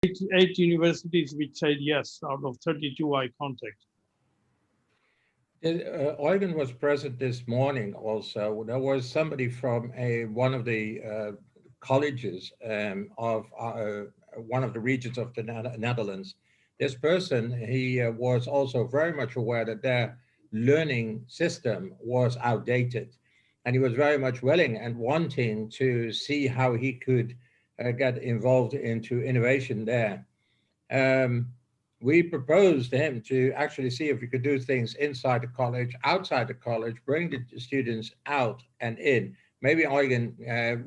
eight universities which said yes out of 32 I contacted. Eugen was present this morning also. There was somebody from one of the colleges of one of the regions of the Netherlands. This person, he was also very much aware that their learning system was outdated. And he was very much willing and wanting to see how he could get involved into innovation there. We proposed to him to actually see if we could do things inside the college, outside the college, bring the students out and in. Maybe Eugen,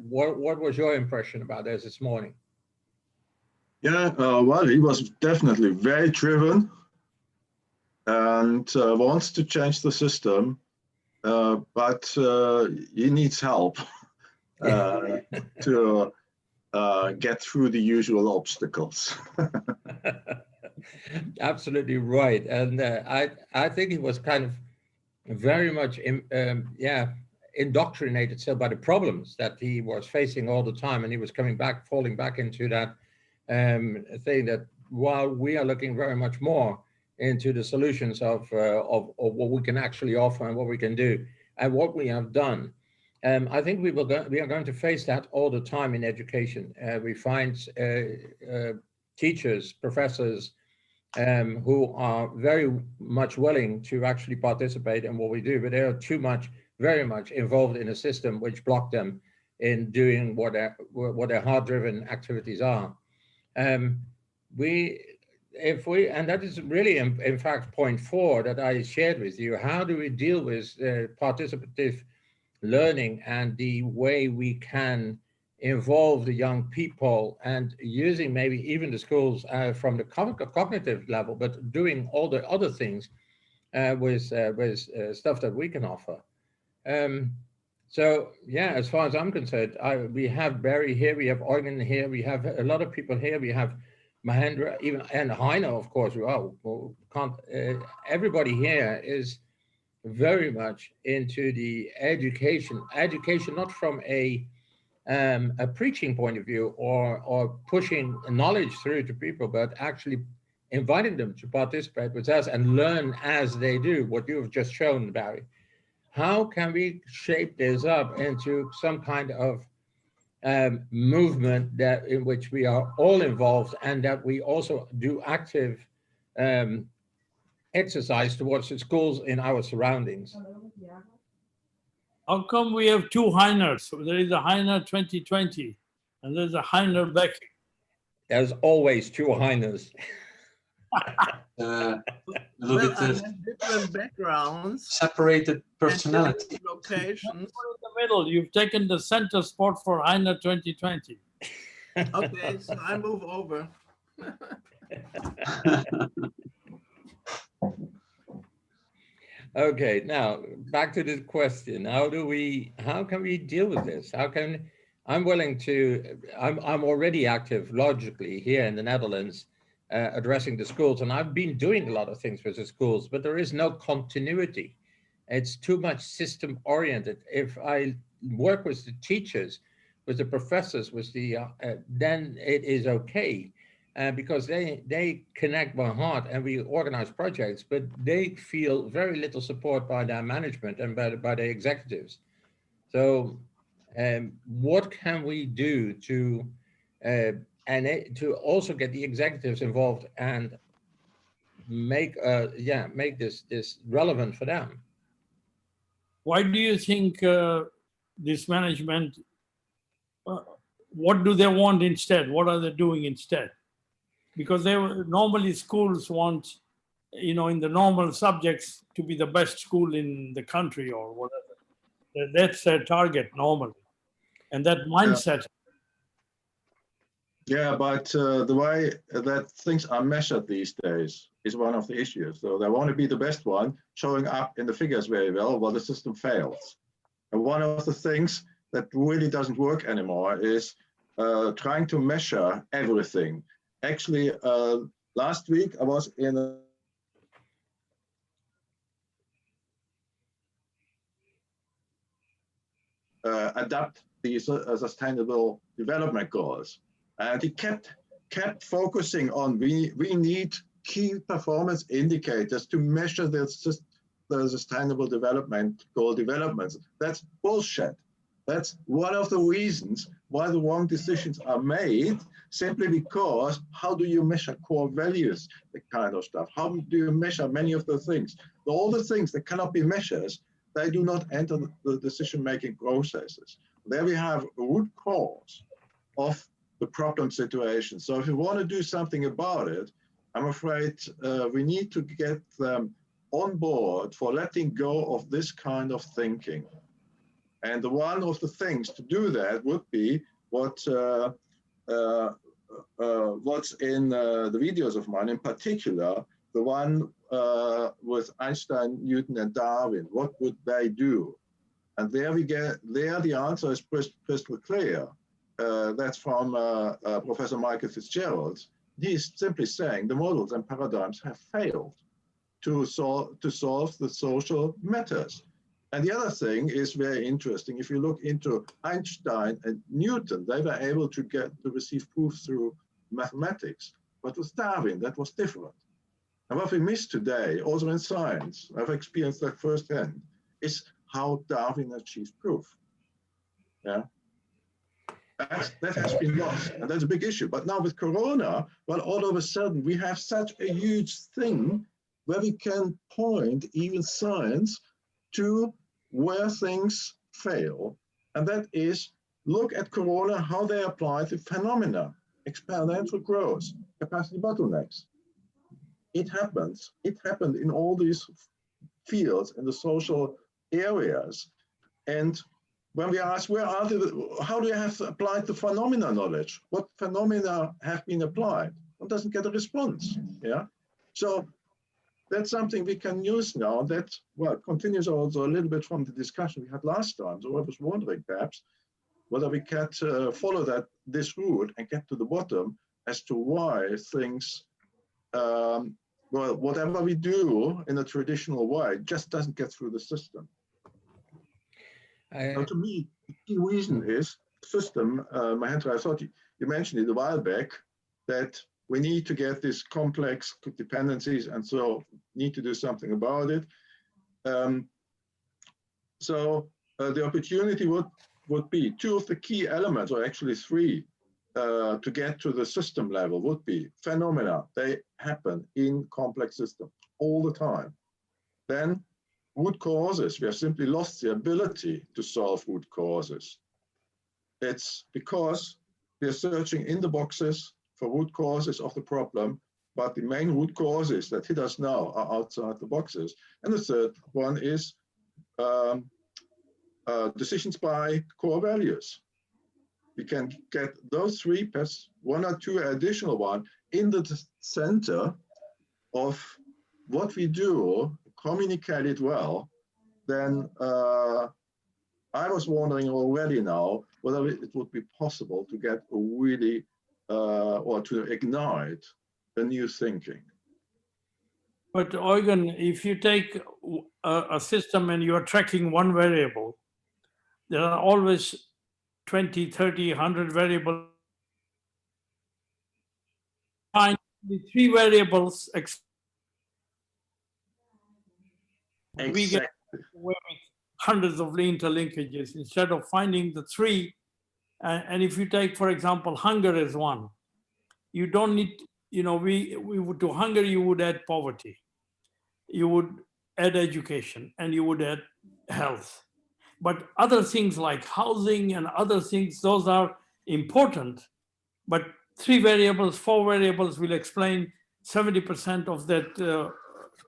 what was your impression about this morning? Yeah, well, he was definitely very driven and wants to change the system, but he needs help to get through the usual obstacles. Absolutely right. And I think he was kind of very much indoctrinated still by the problems that he was facing all the time. And he was falling back into that thing that while we are looking very much more into the solutions of what we can actually offer and what we can do and what we have done. I think we are going to face that all the time in education. We find teachers, professors, who are very much willing to actually participate in what we do, but they are very much involved in a system which block them in doing what their hard-driven activities are. And that is really, in fact, point 4 that I shared with you. How do we deal with participative learning and the way we can involve the young people and using maybe even the schools from the cognitive level, but doing all the other things with stuff that we can offer. So yeah, as far as I'm concerned, we have Barry here, we have Eugen here, we have a lot of people here, we have Mahendra, even and Heino, of course. Everybody here is very much into the education not from a preaching point of view or pushing knowledge through to people, but actually inviting them to participate with us and learn as they do, what you have just shown, Barry. How can we shape this up into some kind of movement in which we are all involved and that we also do active exercise towards the schools in our surroundings? How come we have two Heiners? There is a Heiner 2020 and there's a Heiner Beck. There's always two Heiners. Different backgrounds, separated personality, locations. In the middle, you've taken the center spot for Heiner 2020. Okay, so I move over. Okay, now back to the question. How can we deal with this? I'm already active logically here in the Netherlands, addressing the schools, and I've been doing a lot of things with the schools, but there is no continuity. It's too much system oriented. If I work with the teachers, with the professors, then it is okay. Because they connect by heart and we organize projects, but they feel very little support by their management and by the executives. So what can we do to also get the executives involved and make this relevant for them? Why do you think this management, what do they want instead? What are they doing instead? Because normally schools want, in the normal subjects to be the best school in the country or whatever. That's their target normally. And that mindset. Yeah, but the way that things are measured these days is one of the issues. So they want to be the best one, showing up in the figures very well, while the system fails. And one of the things that really doesn't work anymore is trying to measure everything. Actually, last week I was in adapt the sustainable development goals, and he kept kept focusing on we need key performance indicators to measure the sustainable development goal developments. That's bullshit. That's one of the reasons why the wrong decisions are made, simply because how do you measure core values, that kind of stuff? How do you measure many of the things? All the things that cannot be measured, they do not enter the decision-making processes. There we have a root cause of the problem situation. So if you want to do something about it, I'm afraid we need to get them on board for letting go of this kind of thinking. And one of the things to do that would be what's in the videos of mine, in particular, the one with Einstein, Newton, and Darwin. What would they do? And there the answer is crystal clear. That's from Professor Michael Fitzgerald. He's simply saying the models and paradigms have failed to solve the social matters. And the other thing is very interesting. If you look into Einstein and Newton, they were able to receive proof through mathematics. But with Darwin, that was different. And what we miss today, also in science, I've experienced that firsthand, is how Darwin achieved proof. Yeah, that has been lost, and that's a big issue. But now with Corona, well, all of a sudden we have such a huge thing where we can point even science to where things fail, and that is look at Corona, how they apply the phenomena, exponential growth, capacity bottlenecks. It happens. It happened in all these fields in the social areas, and when we ask how do you have applied the phenomena knowledge? What phenomena have been applied? One doesn't get a response. Yeah, so that's something we can use now. That continues also a little bit from the discussion we had last time. So I was wondering perhaps whether we can follow this route and get to the bottom as to why things, whatever we do in a traditional way, just doesn't get through the system. Now, to me, the key reason is system. Mahendra, I thought you mentioned it a while back, that we need to get these complex dependencies, and so need to do something about it. So the opportunity would be two of the key elements, or actually three, to get to the system level would be phenomena. They happen in complex systems all the time. Then root causes, we have simply lost the ability to solve root causes. It's because we are searching in the boxes for root causes of the problem, but the main root causes that hit us now are outside the boxes. And the third one is decisions by core values. We can get those three, plus one or two additional one in the center of what we do, communicate it well, then I was wondering already now whether it would be possible to get a really, or to ignite a new thinking. But Eugen, if you take a system and you are tracking one variable, there are always 20, 30, 100 variables. Find the three variables. We get away with hundreds of interlinkages instead of finding the three. And if you take, for example, hunger as one, you don't need, we would, to hunger, you would add poverty, you would add education, and you would add health. But other things like housing and other things, those are important. But three variables, four variables will explain 70% of that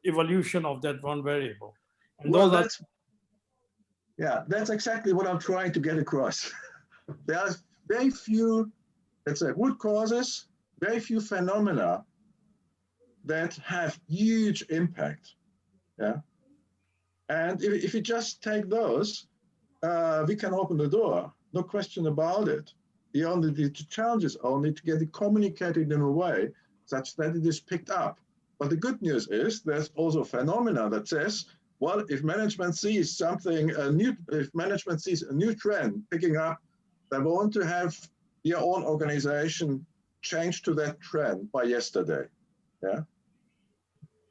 evolution of that one variable. And well, that's exactly what I'm trying to get across. There are very few, let's say, root causes, very few phenomena that have huge impact. Yeah. And if you just take those, we can open the door, no question about it. The challenge is only to get it communicated in a way such that it is picked up. But the good news is there's also a phenomena that says, well, if management sees something new, if management sees a new trend picking up, they want to have their own organization change to that trend by yesterday. Yeah.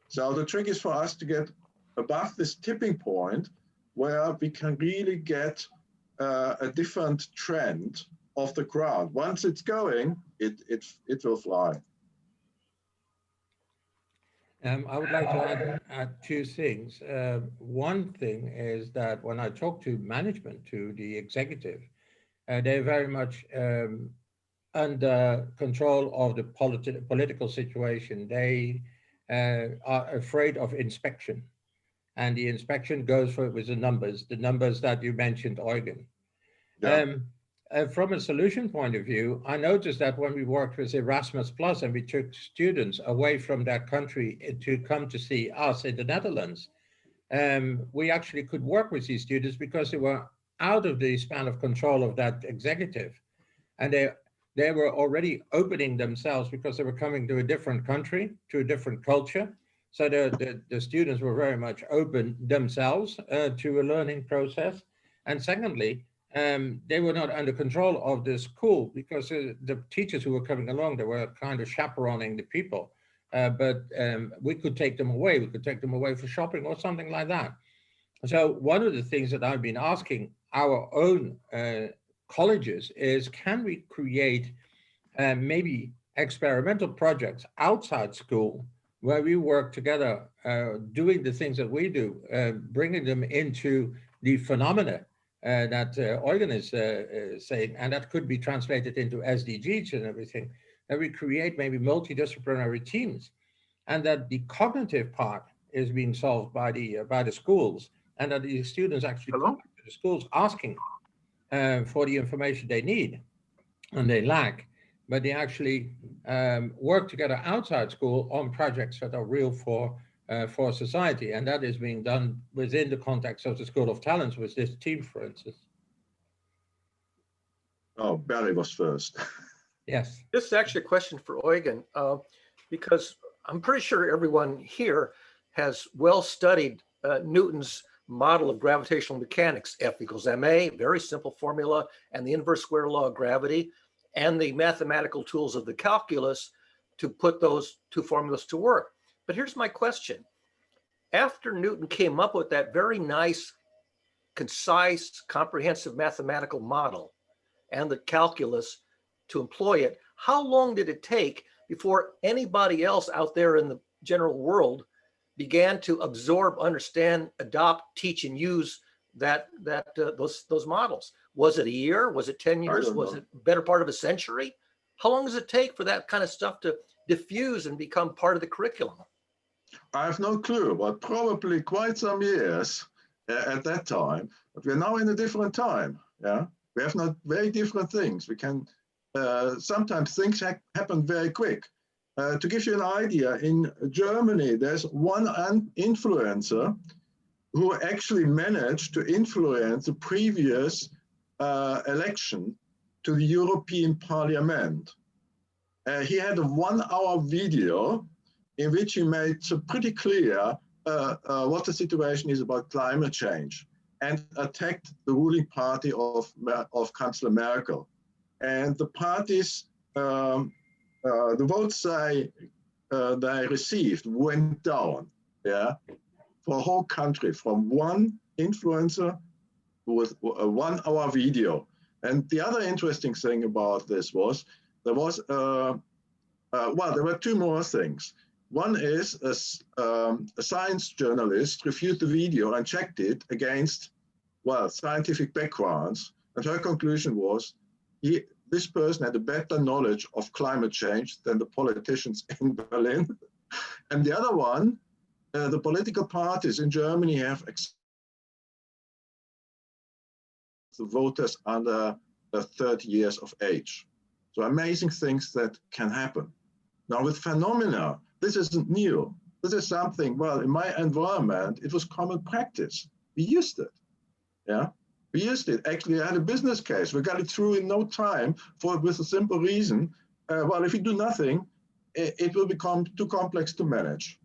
So the trick is for us to get above this tipping point where we can really get a different trend of the ground. Once it's going, it will fly. I would like to add two things. One thing is that when I talk to management, to the executive, they're very much under control of the political situation. They are afraid of inspection. And the inspection goes with the numbers that you mentioned, Eugen. Yeah. From a solution point of view, I noticed that when we worked with Erasmus Plus and we took students away from that country to come to see us in the Netherlands, we actually could work with these students because they were out of the span of control of that executive. And they were already opening themselves because they were coming to a different country, to a different culture. So the students were very much open themselves to a learning process. And secondly, they were not under control of the school because the teachers who were coming along, they were kind of chaperoning the people. But we could take them away. We could take them away for shopping or something like that. So one of the things that I've been asking our own colleges is, can we create maybe experimental projects outside school where we work together, doing the things that we do, bringing them into the phenomena that Eugen is saying, and that could be translated into SDGs and everything, that we create maybe multidisciplinary teams, and that the cognitive part is being solved by the schools, and that the students actually come to the schools asking for the information they need and they lack, but they actually work together outside school on projects that are real for society. And that is being done within the context of the School of Talents with this team, for instance. Oh, Bali was first. Yes. This is actually a question for Eugen, because I'm pretty sure everyone here has well studied Newton's model of gravitational mechanics, F equals ma, very simple formula, and the inverse square law of gravity, and the mathematical tools of the calculus to put those two formulas to work. But here's my question. After Newton came up with that very nice, concise, comprehensive mathematical model and the calculus to employ it, how long did it take before anybody else out there in the general world began to absorb, understand, adopt, teach, and use those models? Was it a year? Was it 10 years? Was it better part of a century? How long does it take for that kind of stuff to diffuse and become part of the curriculum? I have no clue, but probably quite some years at that time. But we're now in a different time. Yeah, we have not very different things. We can sometimes things happen very quick. To give you an idea, in Germany, there's one influencer who actually managed to influence the previous election to the European Parliament. He had a 1-hour video in which he made pretty clear what the situation is about climate change and attacked the ruling party of Chancellor Merkel. And the parties, the votes they received went down, yeah, for a whole country from one influencer with a 1-hour video. And the other interesting thing about this was there was there were two more things. One is a science journalist reviewed the video and checked it against scientific backgrounds, and her conclusion was this person had a better knowledge of climate change than the politicians in Berlin. And the other one, the political parties in Germany have the voters under 30 years of age. So amazing things that can happen. Now with phenomena, this isn't new. This is something, in my environment, it was common practice. We used it, yeah? We used it. Actually, I had a business case. We got it through in no time with a simple reason. If you do nothing, it will become too complex to manage.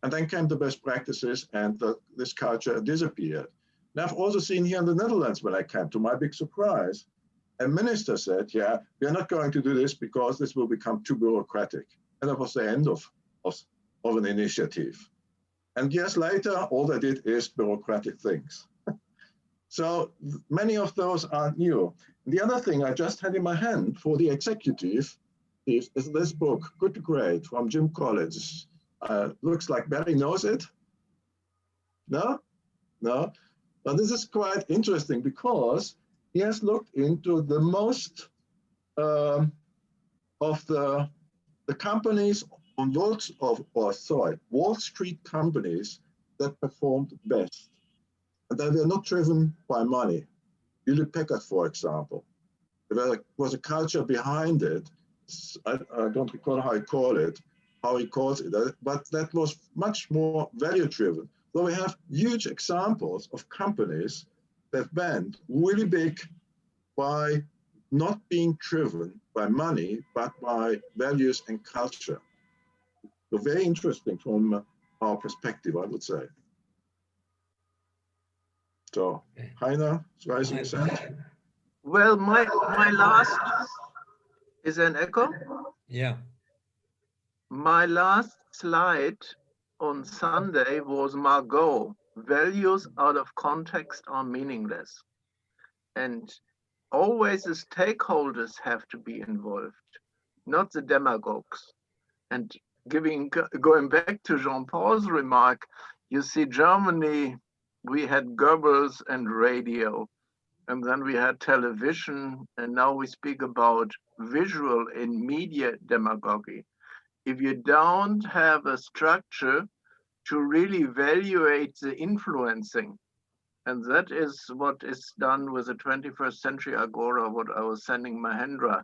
And then came the best practices and this culture disappeared. And I've also seen here in the Netherlands when I came, to my big surprise, a minister said, yeah, we are not going to do this because this will become too bureaucratic. And that was the end of an initiative. And years later, all they did is bureaucratic things. So many of those are new. The other thing I just had in my hand for the executive is this book, Good to Great, from Jim Collins. Looks like Barry knows it. No? No? But this is quite interesting because he has looked into the most of the companies on Wall Street companies that performed best. And they were not driven by money. Hewlett Packard, for example. There was a culture behind it. I don't recall how he calls it, but that was much more value-driven. So we have huge examples of companies that went really big by not being driven by money, but by values and culture. So very interesting from our perspective, I would say. So, Heiner is raising his hand. Well, my last, is there an echo? Yeah. My last slide on Sunday was Margot. Values out of context are meaningless. And always the stakeholders have to be involved, not the demagogues. And going back to Jean-Paul's remark, you see Germany, we had Goebbels and radio, and then we had television, and now we speak about visual and media demagogy. If you don't have a structure to really evaluate the influencing, and that is what is done with the 21st Century Agora, what I was sending Mahendra.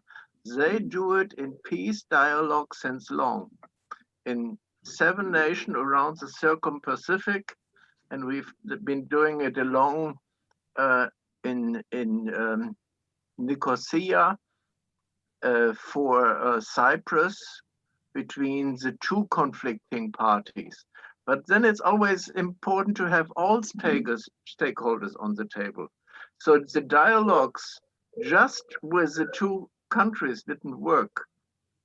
They do it in peace dialogue since long. In 7 nations around the Circum-Pacific, and we've been doing it along in Nicosia for Cyprus between the two conflicting parties. But then it's always important to have all stakeholders on the table. So the dialogues just with the two countries didn't work.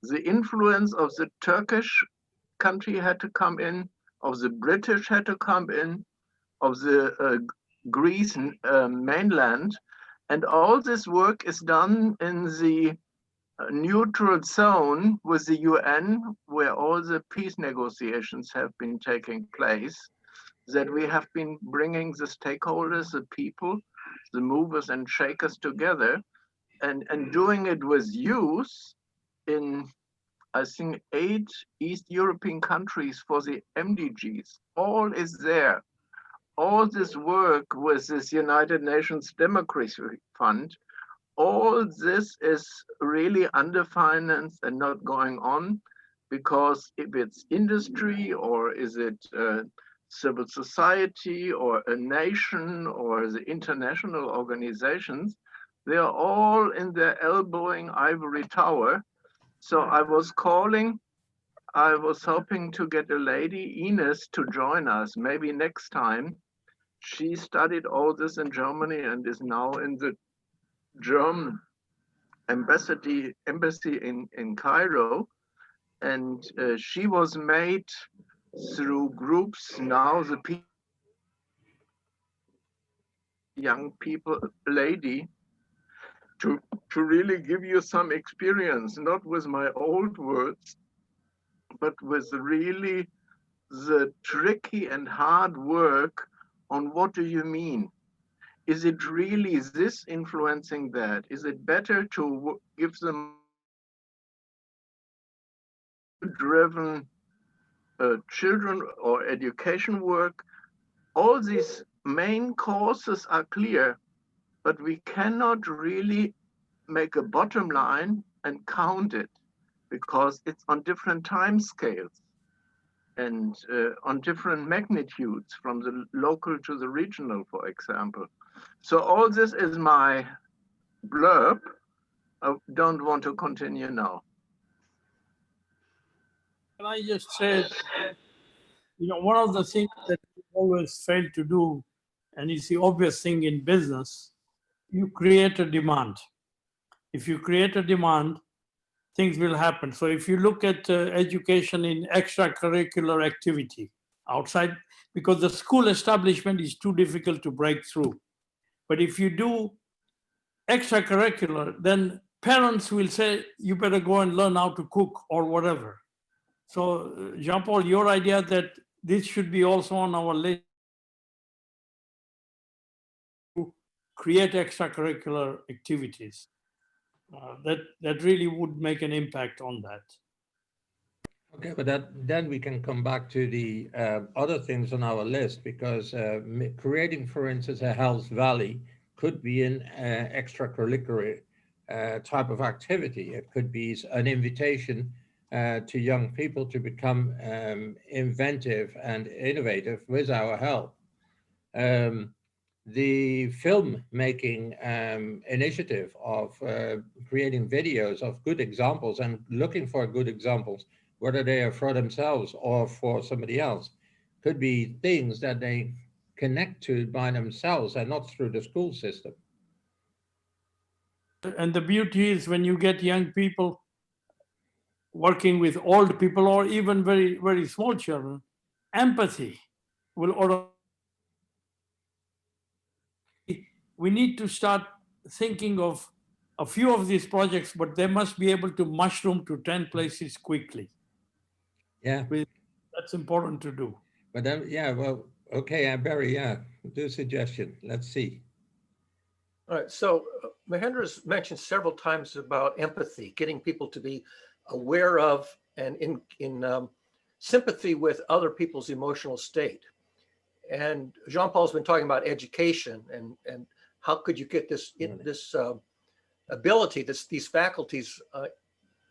The influence of the Turkish country had to come in, of the British had to come in, of the Greece mainland, and all this work is done in the neutral zone with the UN, where all the peace negotiations have been taking place, that we have been bringing the stakeholders, the people, the movers and shakers together, and doing it with youth in, I think, 8 East European countries for the MDGs. All is there. All this work with this United Nations Democracy Fund, all this is really underfinanced and not going on, because if it's industry or is it civil society or a nation or the international organizations, they are all in their elbowing ivory tower. So I was hoping to get a lady, Ines, to join us, maybe next time. She studied all this in Germany and is now in the German embassy in Cairo. And she was made through groups, now the young people, lady, to really give you some experience, not with my old words, but with really the tricky and hard work on what do you mean? Is it really this influencing that? Is it better to give them driven children or education work? All these main causes are clear, but we cannot really make a bottom line and count it, because it's on different time scales and on different magnitudes, from the local to the regional, for example. So all this is my blurb. I don't want to continue now. Can I just say, one of the things that we always fail to do, and it's the obvious thing in business, you create a demand. If you create a demand, things will happen. So if you look at education in extracurricular activity outside, because the school establishment is too difficult to break through. But if you do extracurricular, then parents will say, you better go and learn how to cook or whatever. So Jean-Paul, your idea that this should be also on our list, to create extracurricular activities, that really would make an impact on that. Okay, but then we can come back to the other things on our list, because creating, for instance, a health valley could be an extracurricular type of activity. It could be an invitation to young people to become inventive and innovative with our help. The filmmaking initiative of creating videos of good examples and looking for good examples, whether they are for themselves or for somebody else, could be things that they connect to by themselves and not through the school system. And the beauty is when you get young people working with old people or even very, very small children, empathy will automatically. We need to start thinking of a few of these projects, but they must be able to mushroom to 10 places quickly. Yeah. That's important to do. But then, yeah, well, okay, Barry, yeah, do a suggestion. Let's see. All right, so Mahendra's mentioned several times about empathy, getting people to be aware of and in sympathy with other people's emotional state. And Jean-Paul's been talking about education and how could you get this ability, these faculties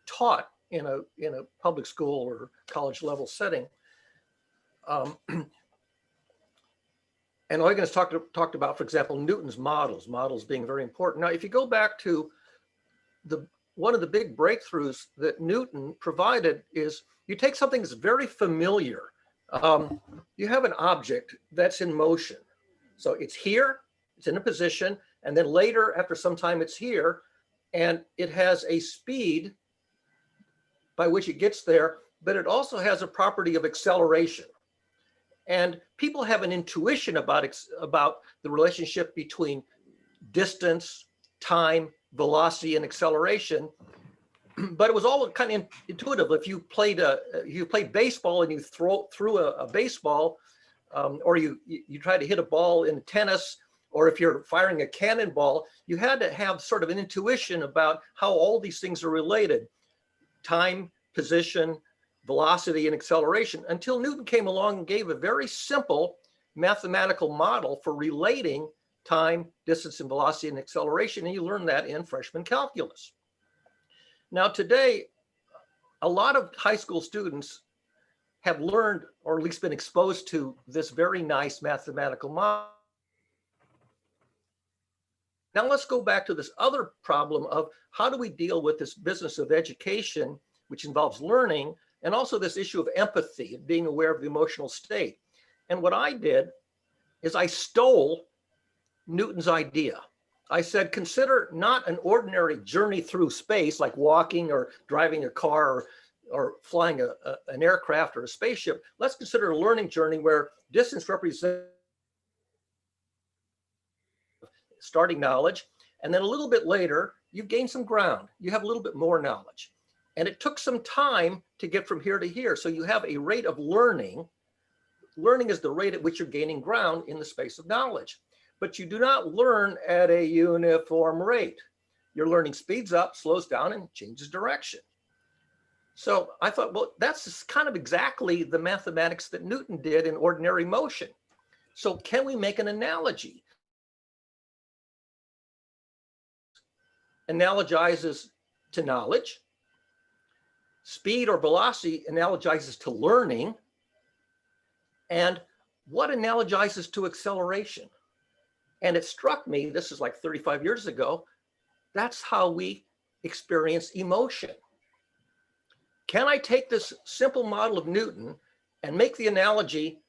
taught in a public school or college level setting. And Eugen has talked about, for example, Newton's models being very important. Now, if you go back to one of the big breakthroughs that Newton provided is you take something that's very familiar. You have an object that's in motion. So it's here, it's in a position, and then later, after some time, it's here, and it has a speed by which it gets there, but it also has a property of acceleration. And people have an intuition about the relationship between distance, time, velocity, and acceleration. But it was all kind of intuitive. If you played baseball and you threw a baseball, or you tried to hit a ball in tennis, or if you're firing a cannonball, you had to have sort of an intuition about how all these things are related: time, position, velocity, and acceleration, until Newton came along and gave a very simple mathematical model for relating time, distance, and velocity and acceleration. And you learn that in freshman calculus. Now today, a lot of high school students have learned, or at least been exposed to, this very nice mathematical model. Now let's go back to this other problem of how do we deal with this business of education, which involves learning, and also this issue of empathy, of being aware of the emotional state. And what I did is I stole Newton's idea. I said, consider not an ordinary journey through space, like walking or driving a car or flying an aircraft or a spaceship. Let's consider a learning journey where distance represents starting knowledge. And then a little bit later, you've gained some ground. You have a little bit more knowledge. And it took some time to get from here to here. So you have a rate of learning. Learning is the rate at which you're gaining ground in the space of knowledge. But you do not learn at a uniform rate. Your learning speeds up, slows down, and changes direction. So I thought, well, that's kind of exactly the mathematics that Newton did in ordinary motion. So can we make an analogy? Analogizes to knowledge. Speed or velocity analogizes to learning. And what analogizes to acceleration? And it struck me, this is like 35 years ago, that's how we experience emotion. Can I take this simple model of Newton and make the analogy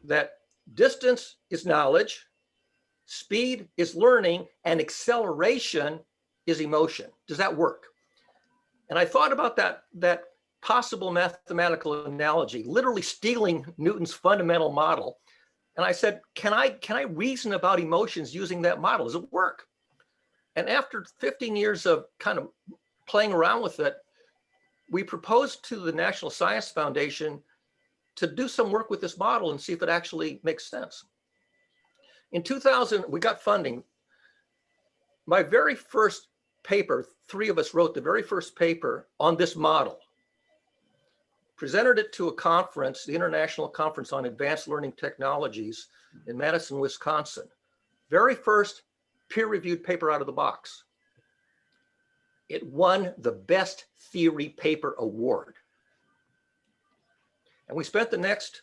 that distance is knowledge, speed is learning, and acceleration is emotion. Does that work? And I thought about that possible mathematical analogy, literally stealing Newton's fundamental model. And I said, can I reason about emotions using that model? Does it work? And after 15 years of kind of playing around with it, we proposed to the National Science Foundation to do some work with this model and see if it actually makes sense. In 2000, we got funding. My very first paper, 3 of us wrote the very first paper on this model, presented it to a conference, the International Conference on Advanced Learning Technologies in Madison, Wisconsin. Very first peer-reviewed paper out of the box. It won the Best Theory Paper Award. And we spent the next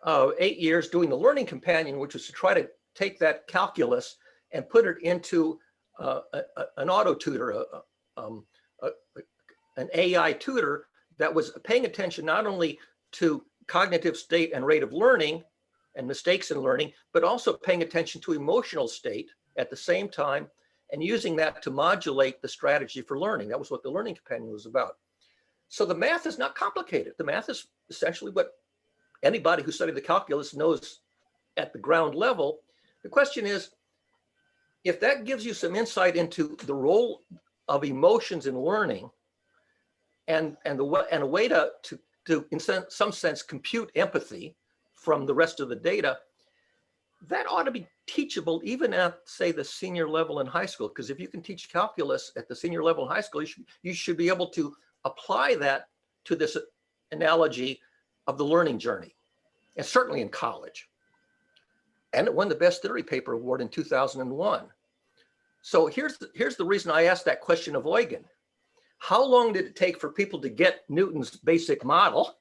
8 years doing the Learning Companion, which was to try to take that calculus and put it into an auto tutor, an AI tutor that was paying attention not only to cognitive state and rate of learning and mistakes in learning, but also paying attention to emotional state at the same time and using that to modulate the strategy for learning. That was what the Learning Companion was about. So the math is not complicated. The math is essentially what anybody who studied the calculus knows at the ground level. The question is, if that gives you some insight into the role of emotions in learning and a way to in some sense compute empathy from the rest of the data, that ought to be teachable even at, say, the senior level in high school. Because if you can teach calculus at the senior level in high school, you should be able to apply that to this analogy of the learning journey, and certainly in college. And it won the Best Theory Paper Award in 2001. So here's the reason I asked that question of Eugen. How long did it take for people to get Newton's basic model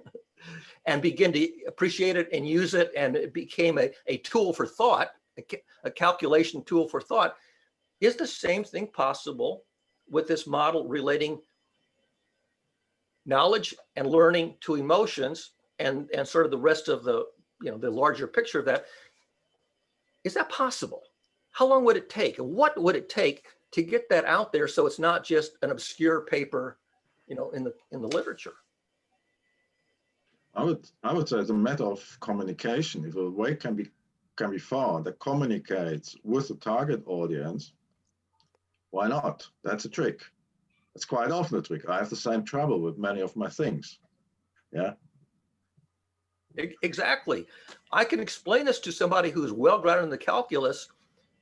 and begin to appreciate it and use it, and it became a tool for thought, a calculation tool for thought? Is the same thing possible with this model relating knowledge and learning to emotions and sort of the rest of the larger picture of that? Is that possible? How long would it take? And what would it take to get that out there so it's not just an obscure paper, in the literature? I would say it's a matter of communication. If a way can be found that communicates with the target audience, why not? That's a trick. It's quite often a trick. I have the same trouble with many of my things. Yeah. Exactly. I can explain this to somebody who's well-grounded in the calculus,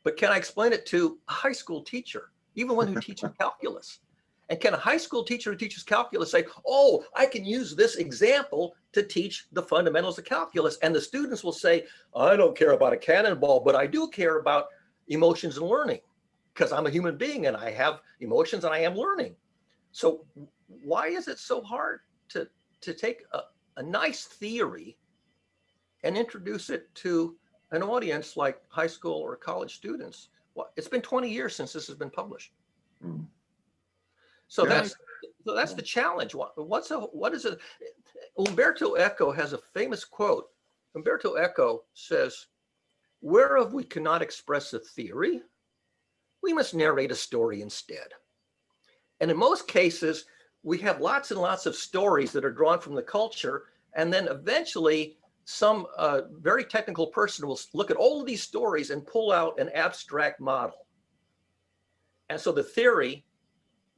but can I explain it to a high school teacher, even one who teaches calculus? And can a high school teacher who teaches calculus say, oh, I can use this example to teach the fundamentals of calculus? And the students will say, I don't care about a cannonball, but I do care about emotions and learning because I'm a human being and I have emotions and I am learning. So why is it so hard to take a nice theory and introduce it to an audience like high school or college students? Well, it's been 20 years since this has been published. Mm. So yeah. That's the challenge. What is it? Umberto Eco has a famous quote. Umberto Eco says, whereof we cannot express a theory, we must narrate a story instead. And in most cases, we have lots and lots of stories that are drawn from the culture, and then eventually some very technical person will look at all of these stories and pull out an abstract model. And so the theory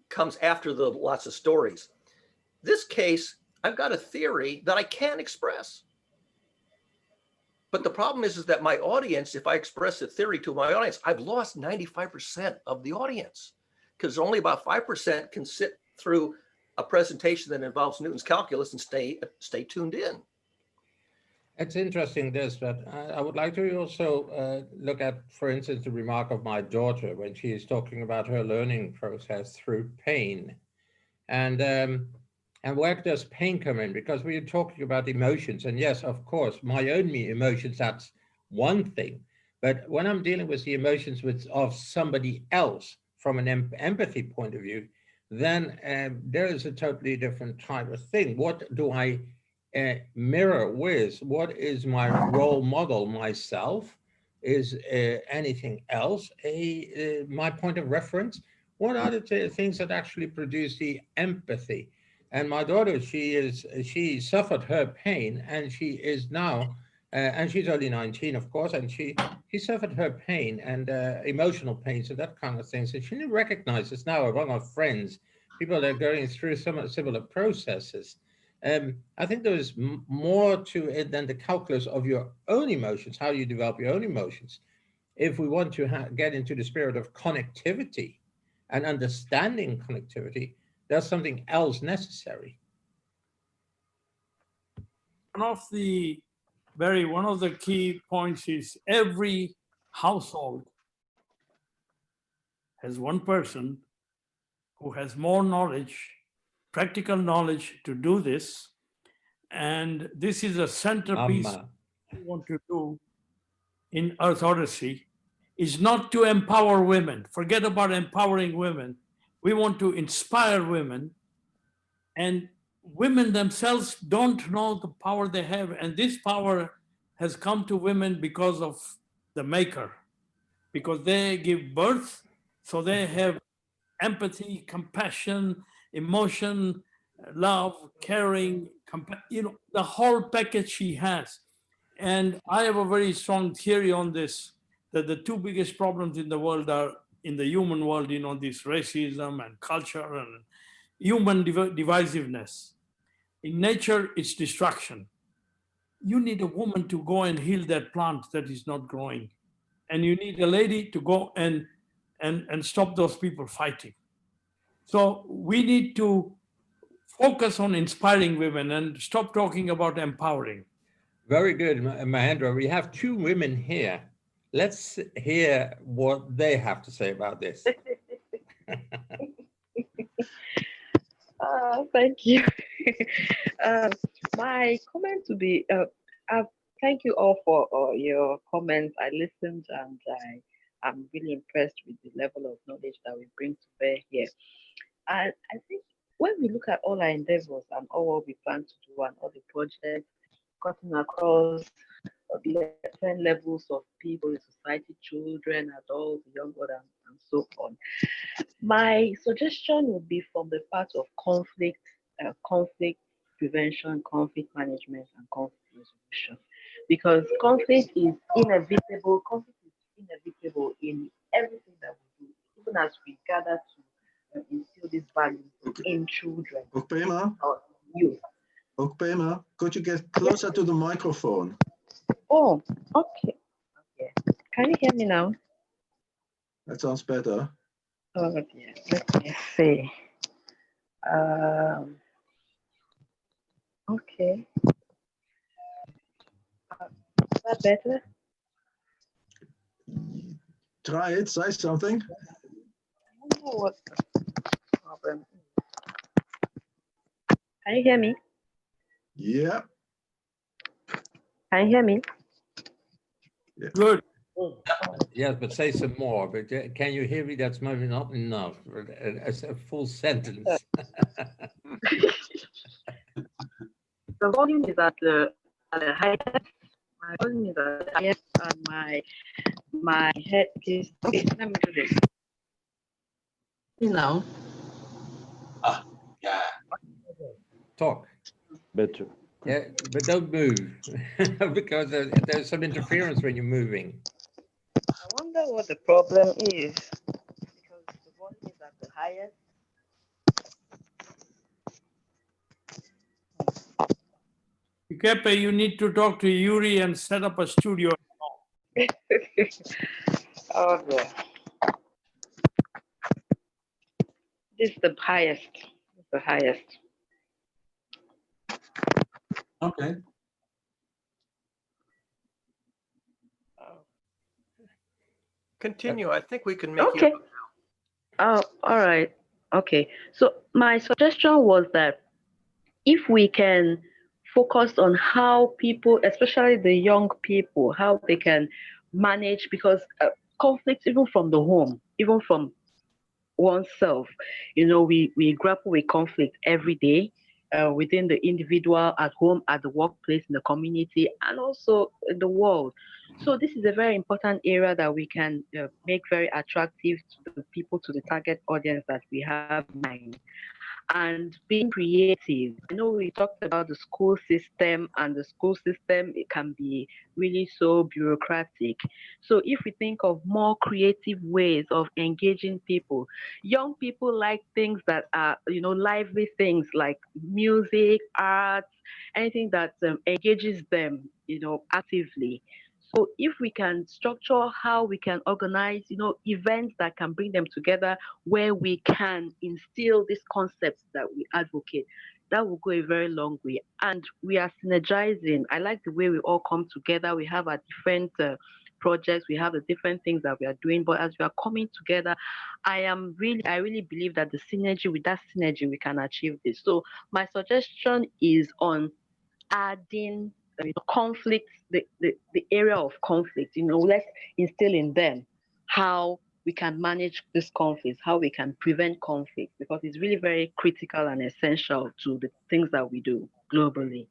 comes after the lots of stories. This case, I've got a theory that I can express. But the problem is that my audience, if I express a theory to my audience, I've lost 95% of the audience because only about 5% can sit through a presentation that involves Newton's calculus and stay tuned in. It's interesting but I would like to also look at, for instance, the remark of my daughter when she is talking about her learning process through pain. And where does pain come in? Because we are talking about emotions, and yes, of course, my own emotions, that's one thing. But when I'm dealing with the emotions of somebody else from an empathy point of view, then there is a totally different type of thing. What do I mirror with? What is my role model? Myself? Is anything else my point of reference? what are the things that actually produce the empathy? And my daughter, she suffered her pain, and she is now, and she's only 19, of course, and she suffered her pain and emotional pains and that kind of thing. So she recognizes now among our friends, people that are going through some similar processes. I think there is more to it than the calculus of your own emotions, how you develop your own emotions. If we want to get into the spirit of connectivity and understanding connectivity, there's something else necessary. One of the key points is every household has one person who has more knowledge, practical knowledge to do this. And this is a centerpiece we want to do in Earth Odyssey, is not to empower women. Forget about empowering women. We want to inspire women, and women themselves don't know the power they have. And this power has come to women because of the maker, because they give birth, so they have empathy, compassion, emotion, love, caring, the whole package she has. And I have a very strong theory on this, that the two biggest problems in the world are, in the human world, this racism and culture and human divisiveness. In nature, it's destruction. You need a woman to go and heal that plant that is not growing. And you need a lady to go and stop those people fighting. So we need to focus on inspiring women and stop talking about empowering. Very good, Mahendra. We have two women here. Let's hear what they have to say about this. Thank you. My comment would be, thank you all for your comments. I listened, and I'm really impressed with the level of knowledge that we bring to bear here. And I think when we look at all our endeavors and all what we plan to do and all the projects cutting across different levels of people in society, children, adults, young adults, and so on, my suggestion would be from the part of conflict prevention, conflict management, and conflict resolution, because conflict is inevitable. Conflict is inevitable in everything that we do, even as we gather to instill these values in children or youth. Pema, could you get closer to the microphone? Oh, okay. Can you hear me now? That sounds better. Oh, yeah. Let me see. Okay. Is that better? Try it, say something. I don't know what the problem is. Can you hear me? Yeah. Can you hear me? Yeah. Good. Yes, but say some more. But can you hear me? That's maybe not enough. As a full sentence. The volume is at the highest. My volume is at the highest, and my head is. Okay, let me do this. Now. Yeah. Talk. Better. Yeah, but don't move because there's some interference when you're moving. I wonder what the problem is, because the volume is at the highest. Ikepe, you need to talk to Yuri and set up a studio. Oh, yeah. This is the highest. The highest. Okay. Continue. I think we can make Okay. you. Oh, all right. Okay. So my suggestion was that if we can focus on how people, especially the young people, how they can manage, because conflicts, even from the home, even from oneself, we grapple with conflict every day. within the individual, at home, at the workplace, in the community, and also in the world. So this is a very important area that we can make very attractive to the people, to the target audience that we have in mind. And being creative. I know we talked about the school system, and the school system, it can be really so bureaucratic. So if we think of more creative ways of engaging people, young people like things that are, lively things like music, arts, anything that engages them, actively. So if we can structure how we can organize, events that can bring them together, where we can instill these concepts that we advocate, that will go a very long way. And we are synergizing. I like the way we all come together. We have our different projects, we have the different things that we are doing, but as we are coming together, I really believe that the synergy, with that synergy, we can achieve this. So my suggestion is on adding conflict, the area of conflict. Let's instill in them how we can manage this conflict, how we can prevent conflict, because it's really very critical and essential to the things that we do globally.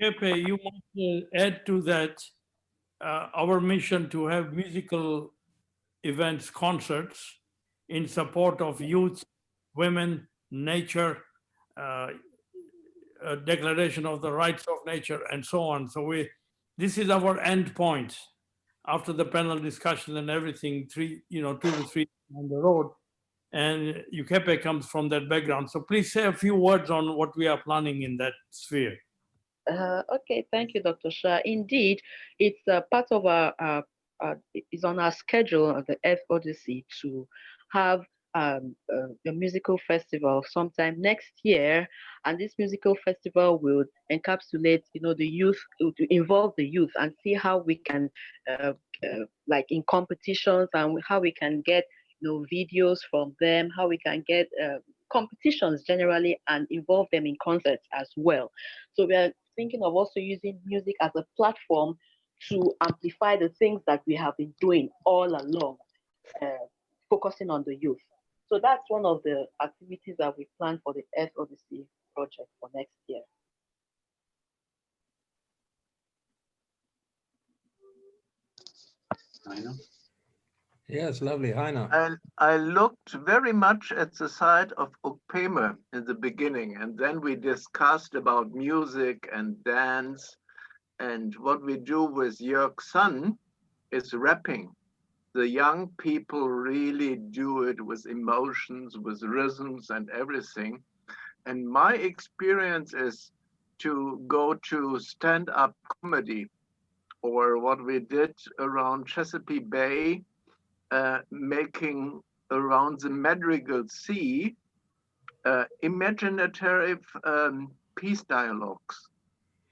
Kepe, you want to add to that our mission to have musical events, concerts in support of youth, women, nature, declaration of the rights of nature, and so on. So this is our end point after the panel discussion and everything, 2 to 3 on the road. And UKP comes from that background. So please say a few words on what we are planning in that sphere. Okay, thank you, Dr. Shah. Indeed, it's part of it's on our schedule of the Earth Odyssey to have a musical festival sometime next year, and this musical festival will encapsulate, the youth, to involve the youth and see how we can, like in competitions, and how we can get, videos from them, how we can get competitions generally and involve them in concerts as well. So we are thinking of also using music as a platform to amplify the things that we have been doing all along, focusing on the youth. So that's one of the activities that we plan for the Earth Odyssey project for next year. Yes, lovely, Heiner. And I looked very much at the side of Ukpeme in the beginning, and then we discussed about music and dance. And what we do with Jörg's son is rapping. The young people really do it with emotions, with rhythms and everything. And my experience is to go to stand-up comedy, or what we did around Chesapeake Bay, making around the Madrigal Sea imaginative peace dialogues.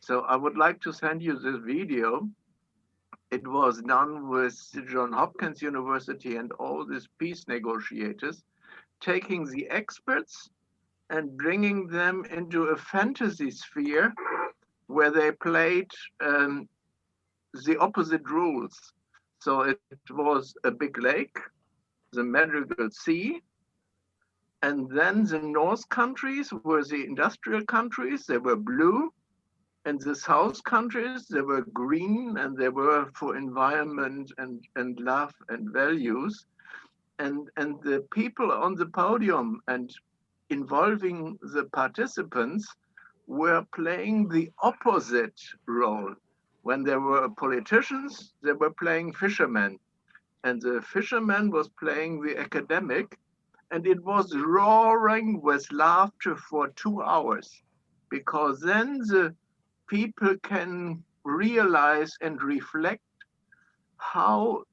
So I would like to send you this video. It was done with Johns Hopkins University and all these peace negotiators, taking the experts and bringing them into a fantasy sphere where they played the opposite rules. So it was a big lake, the Madrigal Sea, and then the North countries were the industrial countries, they were blue, and the South countries, they were green, and they were for environment and love and values. And the people on the podium and involving the participants were playing the opposite role. When there were politicians, they were playing fishermen, and the fisherman was playing the academic, and it was roaring with laughter for 2 hours, because then the people can realize and reflect how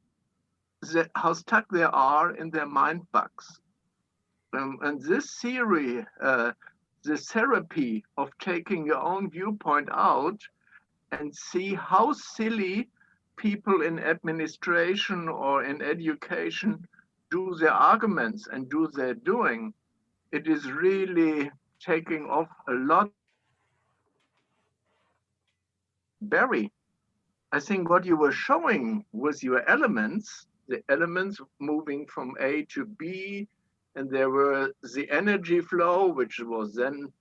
stuck they are in their mind bugs. And this theory, the therapy of taking your own viewpoint out and see how silly people in administration or in education do their arguments and do their doing, it is really taking off a lot. Barry, I think what you were showing with your elements, the elements moving from A to B, and there were the energy flow, which was then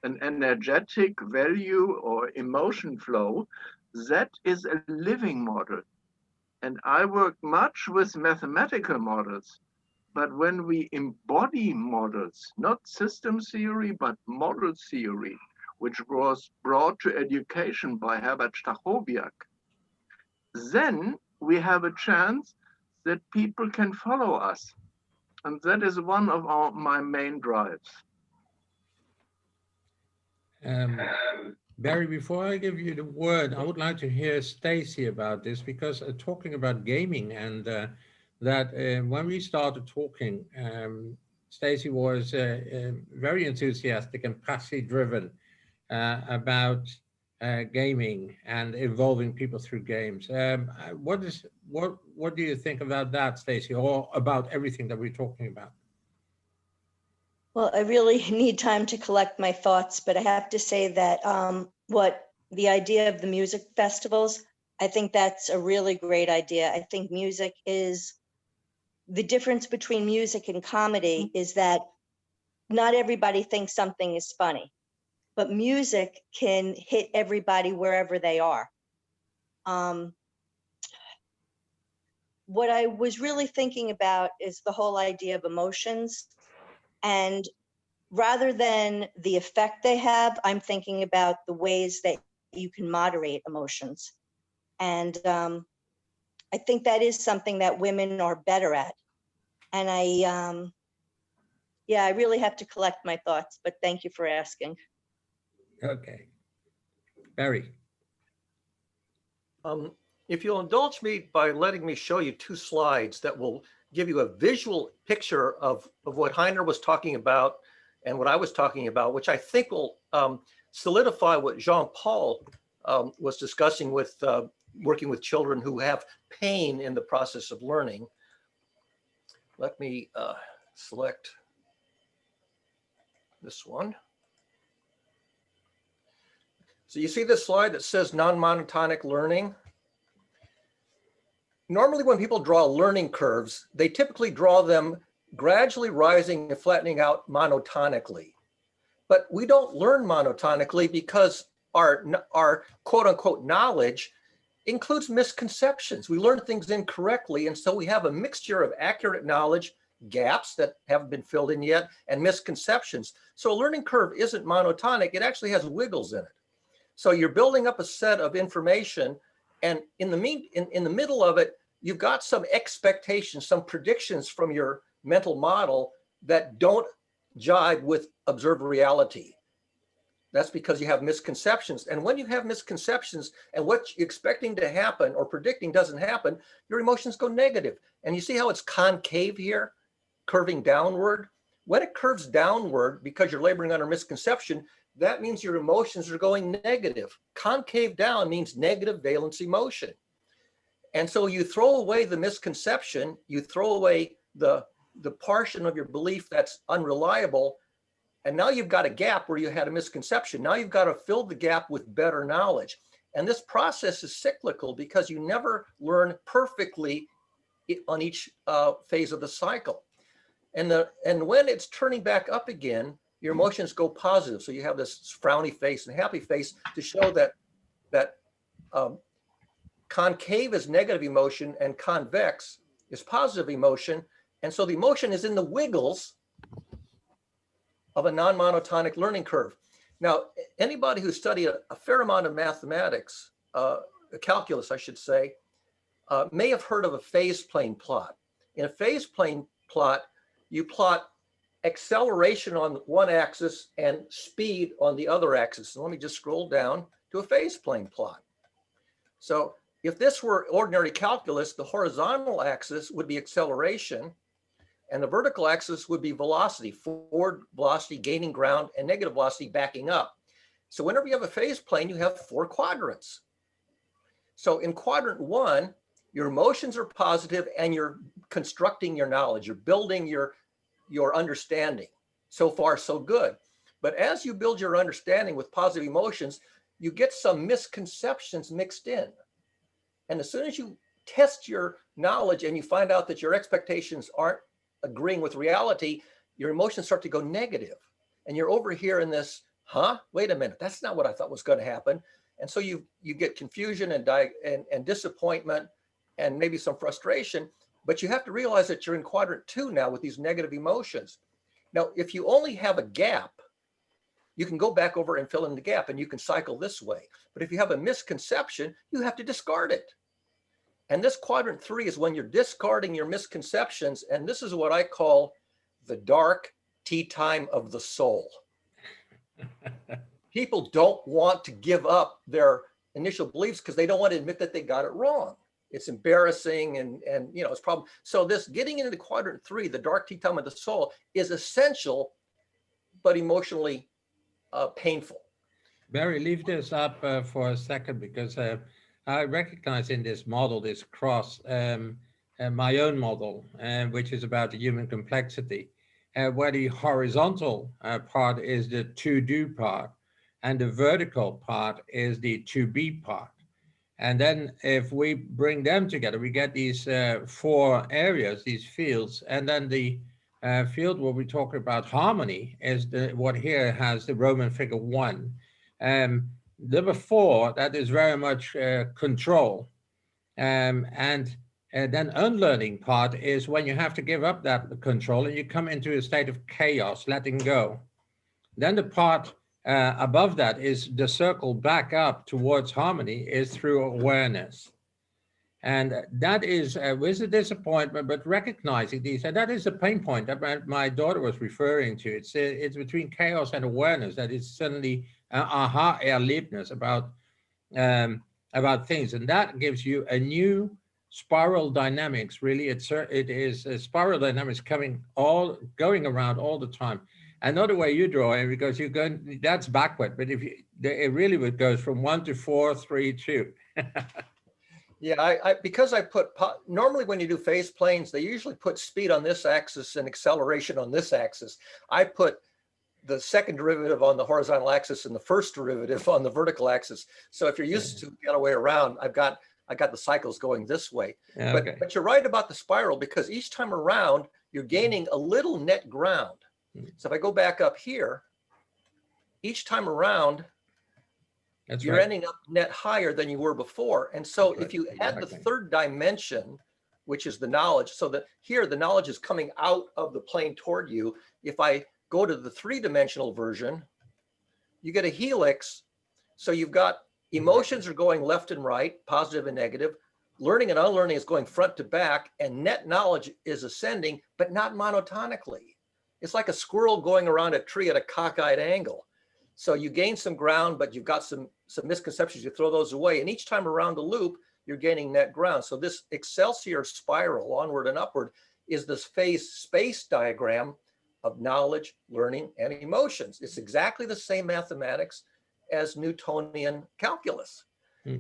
an energetic value or emotion flow. That is a living model. And I work much with mathematical models. But when we embody models, not system theory, but model theory, which was brought to education by Herbert Stachowiak, then we have a chance that people can follow us. And that is one of my main drives. Barry, before I give you the word, I would like to hear Stacy about this, because talking about gaming and that when we started talking, Stacy was very enthusiastic and passionately driven about gaming and involving people through games. What do you think about that, Stacy, or about everything that we're talking about? Well, I really need time to collect my thoughts, but I have to say that what the idea of the music festivals, I think that's a really great idea. I think music is, the difference between music and comedy is that not everybody thinks something is funny, but music can hit everybody wherever they are. What I was really thinking about is the whole idea of emotions. And rather than the effect they have, I'm thinking about the ways that you can moderate emotions. And I think that is something that women are better at. And I really have to collect my thoughts, but thank you for asking. Okay. Barry. If you'll indulge me by letting me show you two slides that will give you a visual picture of what Heiner was talking about and what I was talking about, which I think will solidify what Jean-Paul was discussing with working with children who have pain in the process of learning. Let me select this one. So you see this slide that says non-monotonic learning? Normally when people draw learning curves, they typically draw them gradually rising and flattening out monotonically. But we don't learn monotonically because our quote unquote knowledge includes misconceptions. We learn things incorrectly, and so we have a mixture of accurate knowledge, gaps that haven't been filled in yet, and misconceptions. So a learning curve isn't monotonic, it actually has wiggles in it. So you're building up a set of information, and in the middle of it, you've got some expectations, some predictions from your mental model that don't jive with observed reality. That's because you have misconceptions. And when you have misconceptions and what you're expecting to happen or predicting doesn't happen, your emotions go negative. And you see how it's concave here, curving downward? When it curves downward because you're laboring under misconception, that means your emotions are going negative. Concave down means negative valency motion. And so you throw away the misconception, you throw away the portion of your belief that's unreliable, and now you've got a gap where you had a misconception. Now you've got to fill the gap with better knowledge. And this process is cyclical because you never learn perfectly on each phase of the cycle. And when it's turning back up again, your emotions go positive. So you have this frowny face and happy face to show that concave is negative emotion and convex is positive emotion. And so the emotion is in the wiggles of a non-monotonic learning curve. Now, anybody who studied a fair amount of mathematics, calculus, I should say, may have heard of a phase plane plot. In a phase plane plot, you plot acceleration on one axis and speed on the other axis. So let me just scroll down to a phase plane plot. So if this were ordinary calculus, the horizontal axis would be acceleration, and the vertical axis would be velocity, forward velocity gaining ground and negative velocity backing up. So whenever you have a phase plane, you have 4 quadrants. So in quadrant 1, your emotions are positive and you're constructing your knowledge. You're building your understanding. So far, so good. But as you build your understanding with positive emotions, you get some misconceptions mixed in. And as soon as you test your knowledge and you find out that your expectations aren't agreeing with reality, your emotions start to go negative. And you're over here in this, wait a minute, that's not what I thought was going to happen. And so you get confusion and disappointment and maybe some frustration, but you have to realize that you're in quadrant 2 now with these negative emotions. Now, if you only have a gap, you can go back over and fill in the gap and you can cycle this way. But if you have a misconception, you have to discard it. And this quadrant 3 is when you're discarding your misconceptions. And this is what I call the dark tea time of the soul. People don't want to give up their initial beliefs because they don't want to admit that they got it wrong. It's embarrassing and it's a problem. So this getting into quadrant 3, the dark tea time of the soul, is essential, but emotionally painful. Barry, leave this up for a second, because I recognize in this model, this cross, my own model, which is about the human complexity, where the horizontal part is the to-do part, and the vertical part is the to-be part. And then if we bring them together, we get these 4 areas, these fields, and then the field where we talk about harmony is what here has the Roman figure 1. Number 4, that is very much control. And then unlearning part is when you have to give up that control and you come into a state of chaos, letting go. Then the part above that is the circle back up towards harmony is through awareness. And that is with a disappointment, but recognizing these, and that is a pain point that my daughter was referring to. It's between chaos and awareness that is suddenly aha erlebnis about things, and that gives you a new spiral dynamics. Really, it is a spiral dynamics going around all the time. Another way you draw it, because you're going, that's backward, but if it really goes from 1 to 4, 3, 2. Yeah, because I put, normally when you do phase planes, they usually put speed on this axis and acceleration on this axis. I put the second derivative on the horizontal axis and the first derivative on the vertical axis. So if you're used to the other way around, I got the cycles going this way. Okay. But you're right about the spiral, because each time around, you're gaining a little net ground. So if I go back up here, each time around, you're ending up net higher than you were before. And so if you add the third dimension, which is the knowledge, so that here the knowledge is coming out of the plane toward you. If I go to the 3-dimensional version, you get a helix. So you've got emotions are going left and right, positive and negative. Learning and unlearning is going front to back, and net knowledge is ascending, but not monotonically. It's like a squirrel going around a tree at a cockeyed angle. So you gain some ground, but you've got some misconceptions, you throw those away. And each time around the loop, you're gaining net ground. So this Excelsior spiral, onward and upward, is this phase space diagram of knowledge, learning, and emotions. It's exactly the same mathematics as Newtonian calculus.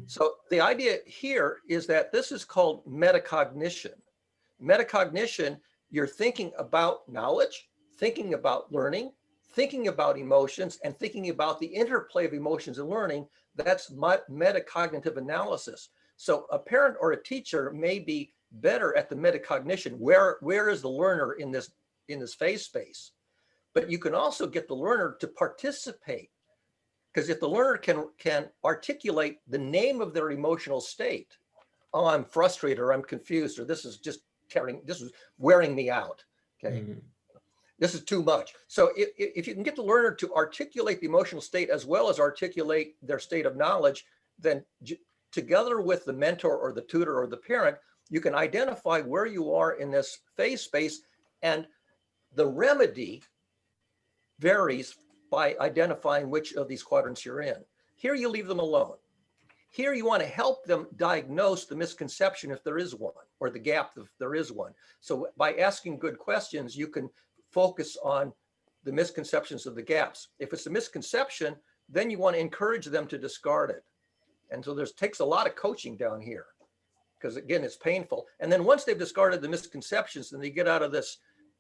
So the idea here is that this is called metacognition. Metacognition, you're thinking about knowledge, thinking about learning, thinking about emotions, and thinking about the interplay of emotions and learning. That's metacognitive analysis. So a parent or a teacher may be better at the metacognition. Where is the learner in this phase space? But you can also get the learner to participate, because if the learner can articulate the name of their emotional state, oh, I'm frustrated, or I'm confused, or this is wearing me out. Okay. This is too much. So if you can get the learner to articulate the emotional state as well as articulate their state of knowledge, then together with the mentor or the tutor or the parent, you can identify where you are in this phase space, and the remedy varies by identifying which of these quadrants you're in. Here you leave them alone. Here you want to help them diagnose the misconception if there is one, or the gap if there is one. So by asking good questions, you can focus on the misconceptions of the gaps. If it's a misconception, then you want to encourage them to discard it. And so takes a lot of coaching down here, because again, it's painful. And then once they've discarded the misconceptions, then they get out of this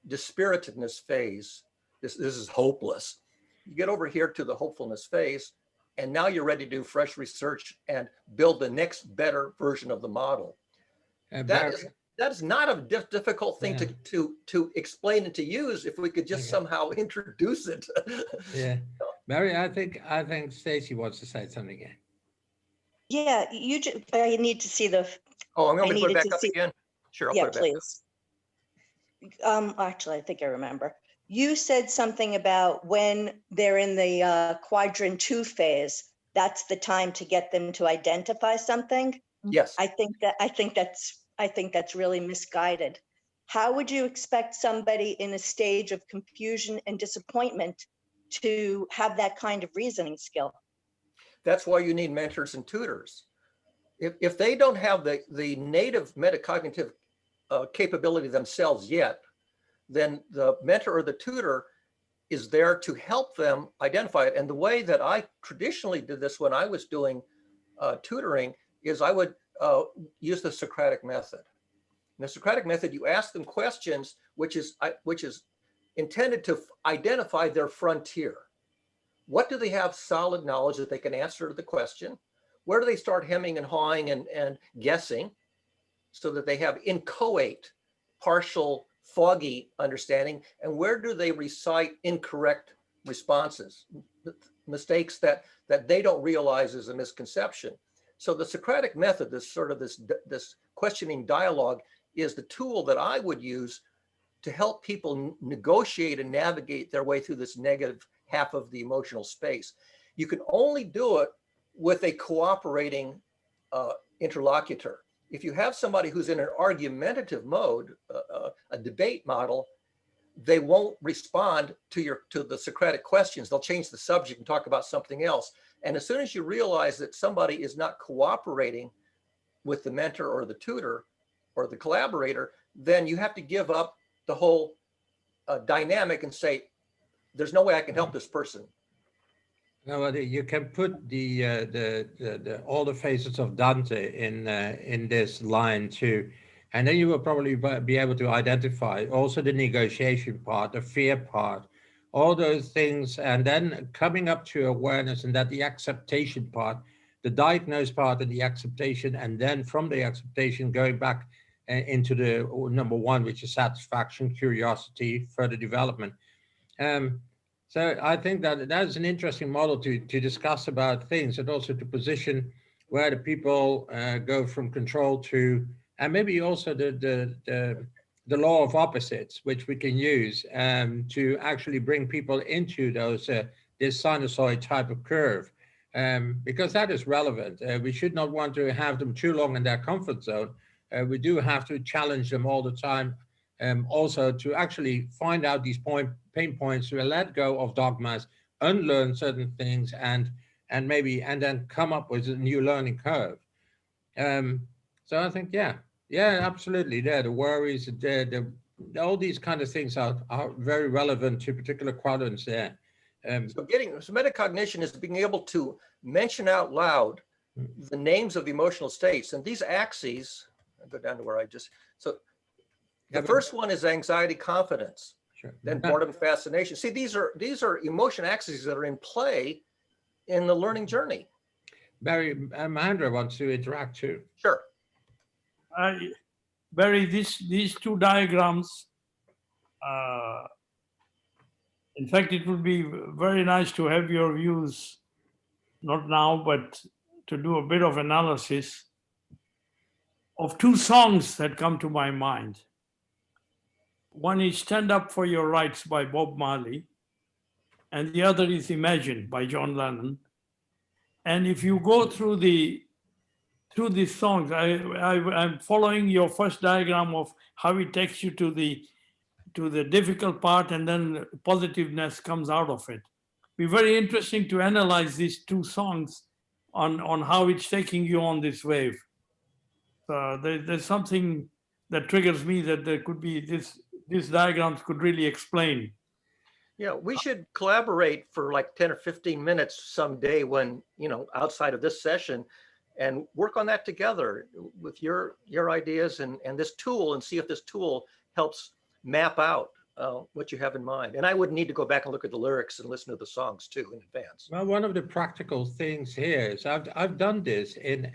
dispiritedness phase. This is hopeless. You get over here to the hopefulness phase, and now you're ready to do fresh research and build the next better version of the model. that is not a difficult thing to explain and to use if we could just somehow introduce it. Yeah, Mary, I think Stacy wants to say something again. Yeah, I need to see the. Oh, I'm going to put it needed back to up see- again. Sure, I'll Yeah, put it back up. please. Actually, I think I remember. You said something about when they're in the quadrant 2 phase, that's the time to get them to identify something. Yes. I think that's really misguided. How would you expect somebody in a stage of confusion and disappointment to have that kind of reasoning skill? That's why you need mentors and tutors. If they don't have the native metacognitive capability themselves yet, then the mentor or the tutor is there to help them identify it. And the way that I traditionally did this when I was doing tutoring is I would use the Socratic Method. In the Socratic Method, you ask them questions which is intended to identify their frontier. What do they have solid knowledge that they can answer to the question? Where do they start hemming and hawing and guessing so that they have inchoate, partial, foggy understanding? And where do they recite incorrect responses, mistakes that they don't realize is a misconception? So the Socratic Method, this questioning dialogue, is the tool that I would use to help people negotiate and navigate their way through this negative half of the emotional space. You can only do it with a cooperating interlocutor. If you have somebody who's in an argumentative mode, a debate model, they won't respond to the Socratic questions. They'll change the subject and talk about something else. And as soon as you realize that somebody is not cooperating with the mentor or the tutor or the collaborator, then you have to give up the whole dynamic and say, there's no way I can help this person. No, you can put all the phases of Dante in this line too, and then you will probably be able to identify also the negotiation part, the fear part, all those things, and then coming up to awareness, and that the acceptation part, the diagnose part and the acceptation, and then from the acceptation going back into the number 1, which is satisfaction, curiosity, further development. So I think that is an interesting model to discuss about things, and also to position where the people go from control to, and maybe also the law of opposites, which we can use to actually bring people into those this sinusoid type of curve, because that is relevant. We should not want to have them too long in their comfort zone. We do have to challenge them all the time. Also to actually find out these pain points, to let go of dogmas, unlearn certain things, and then come up with a new learning curve. So I think, yeah, absolutely. The worries, all these kind of things are very relevant to particular quadrants there. So metacognition is being able to mention out loud the names of the emotional states, and these axes. I'll go down to where the first one is anxiety, confidence. Sure. Then boredom, fascination. See, these are emotion axes that are in play in the learning journey. Barry, Mahendra wants to interact too. Sure. Barry, these 2 diagrams, in fact, it would be very nice to have your views, not now, but to do a bit of analysis of 2 songs that come to my mind. One is Stand Up for Your Rights by Bob Marley, and the other is Imagine by John Lennon. And if you go through these songs, I'm following your first diagram of how it takes you to the difficult part, and then positiveness comes out of it. It'd be very interesting to analyze these 2 songs on how it's taking you on this wave. There's something that triggers me that there could be these diagrams could really explain. Yeah, we should collaborate for like 10 or 15 minutes someday when, outside of this session, and work on that together with your ideas and this tool, and see if this tool helps map out what you have in mind. And I would need to go back and look at the lyrics and listen to the songs too in advance. Well, one of the practical things here is I've done this in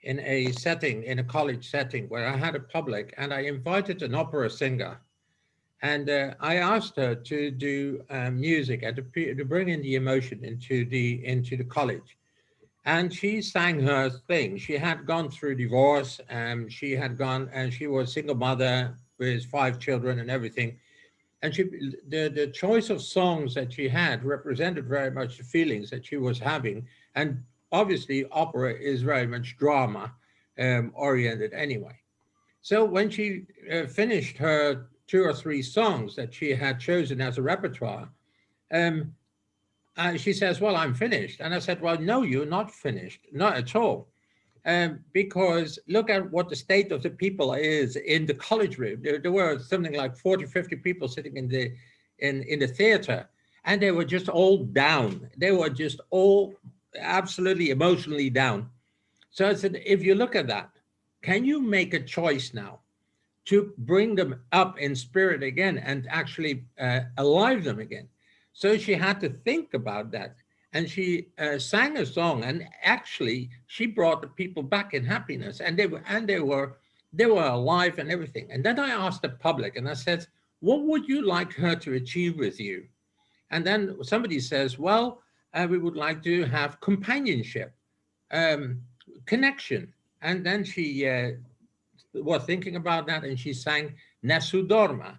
in a setting, in a college setting, where I had a public, and I invited an opera singer. And I asked her to do music and to bring in the emotion into the college. And she sang her thing. She had gone through divorce, and she had gone, and she was a single mother with 5 children and everything. And the choice of songs that she had represented very much the feelings that she was having. And obviously, opera is very much drama oriented anyway. So when she finished her 2 or 3 songs that she had chosen as a repertoire, um, she says, "Well, I'm finished." And I said, "Well, no, you're not finished, not at all. Because look at what the state of the people is in the college room. There were something like 40, 50 people sitting in the theater, and they were just all down. They were just all absolutely emotionally down. So I said, if you look at that, can you make a choice now to bring them up in spirit again and actually alive them again?" So she had to think about that. And she sang a song, and actually she brought the people back in happiness, and they were alive and everything. And then I asked the public, and I said, "What would you like her to achieve with you?" And then somebody says, "Well, we would like to have companionship, um, connection." And then she was thinking about that, and she sang Nesu Dorma.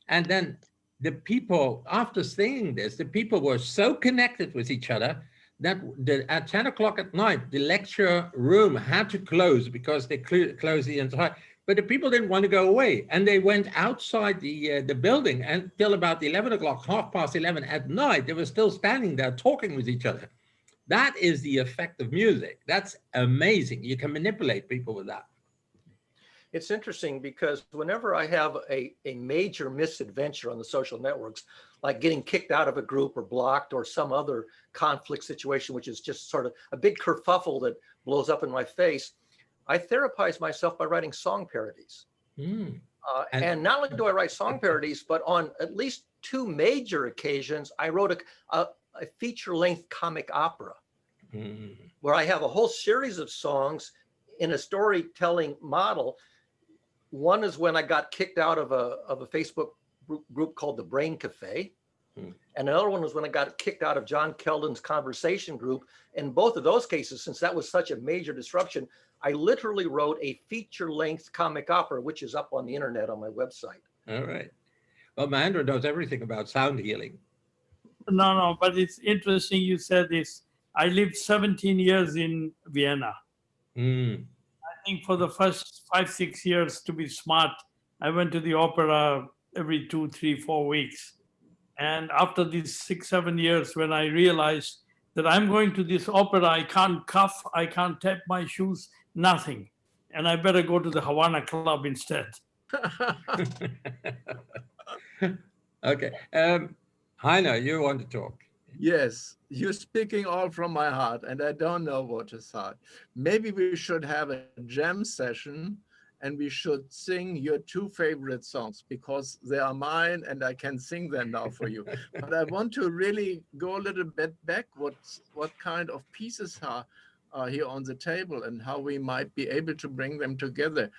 And then the people, after singing this, the people were so connected with each other that at 10 o'clock at night, the lecture room had to close because they closed the entire, but the people didn't want to go away. And they went outside the building until about 11 o'clock, 11:30 at night. They were still standing there talking with each other. That is the effect of music. That's amazing. You can manipulate people with that. It's interesting because whenever I have a major misadventure on the social networks, like getting kicked out of a group or blocked or some other conflict situation, which is just sort of a big kerfuffle that blows up in my face, I therapize myself by writing song parodies. And not only do I write song parodies, but on at least 2 major occasions, I wrote a feature-length comic opera where I have a whole series of songs in a storytelling model. One is when I got kicked out of a Facebook group called the Brain Cafe. And another one was when I got kicked out of John Keldon's conversation group. In both of those cases, since that was such a major disruption, I literally wrote a feature-length comic opera, which is up on the internet on my website. All right. Well, Mahendra knows everything about sound healing. No, but it's interesting you said this. I lived 17 years in Vienna. I think for the first 5, 6 years, to be smart, I went to the opera every 2, 3, 4 weeks. And after these 6, 7 years, when I realized that I'm going to this opera, I can't cuff, I can't tap my shoes, nothing. And I better go to the Havana Club instead. Okay. Heiner, you want to talk? Yes, you're speaking all from my heart, and I don't know what is hard. Maybe we should have a jam session, and we should sing your 2 favorite songs, because they are mine and I can sing them now for you. But I want to really go a little bit back, what kind of pieces are here on the table and how we might be able to bring them together.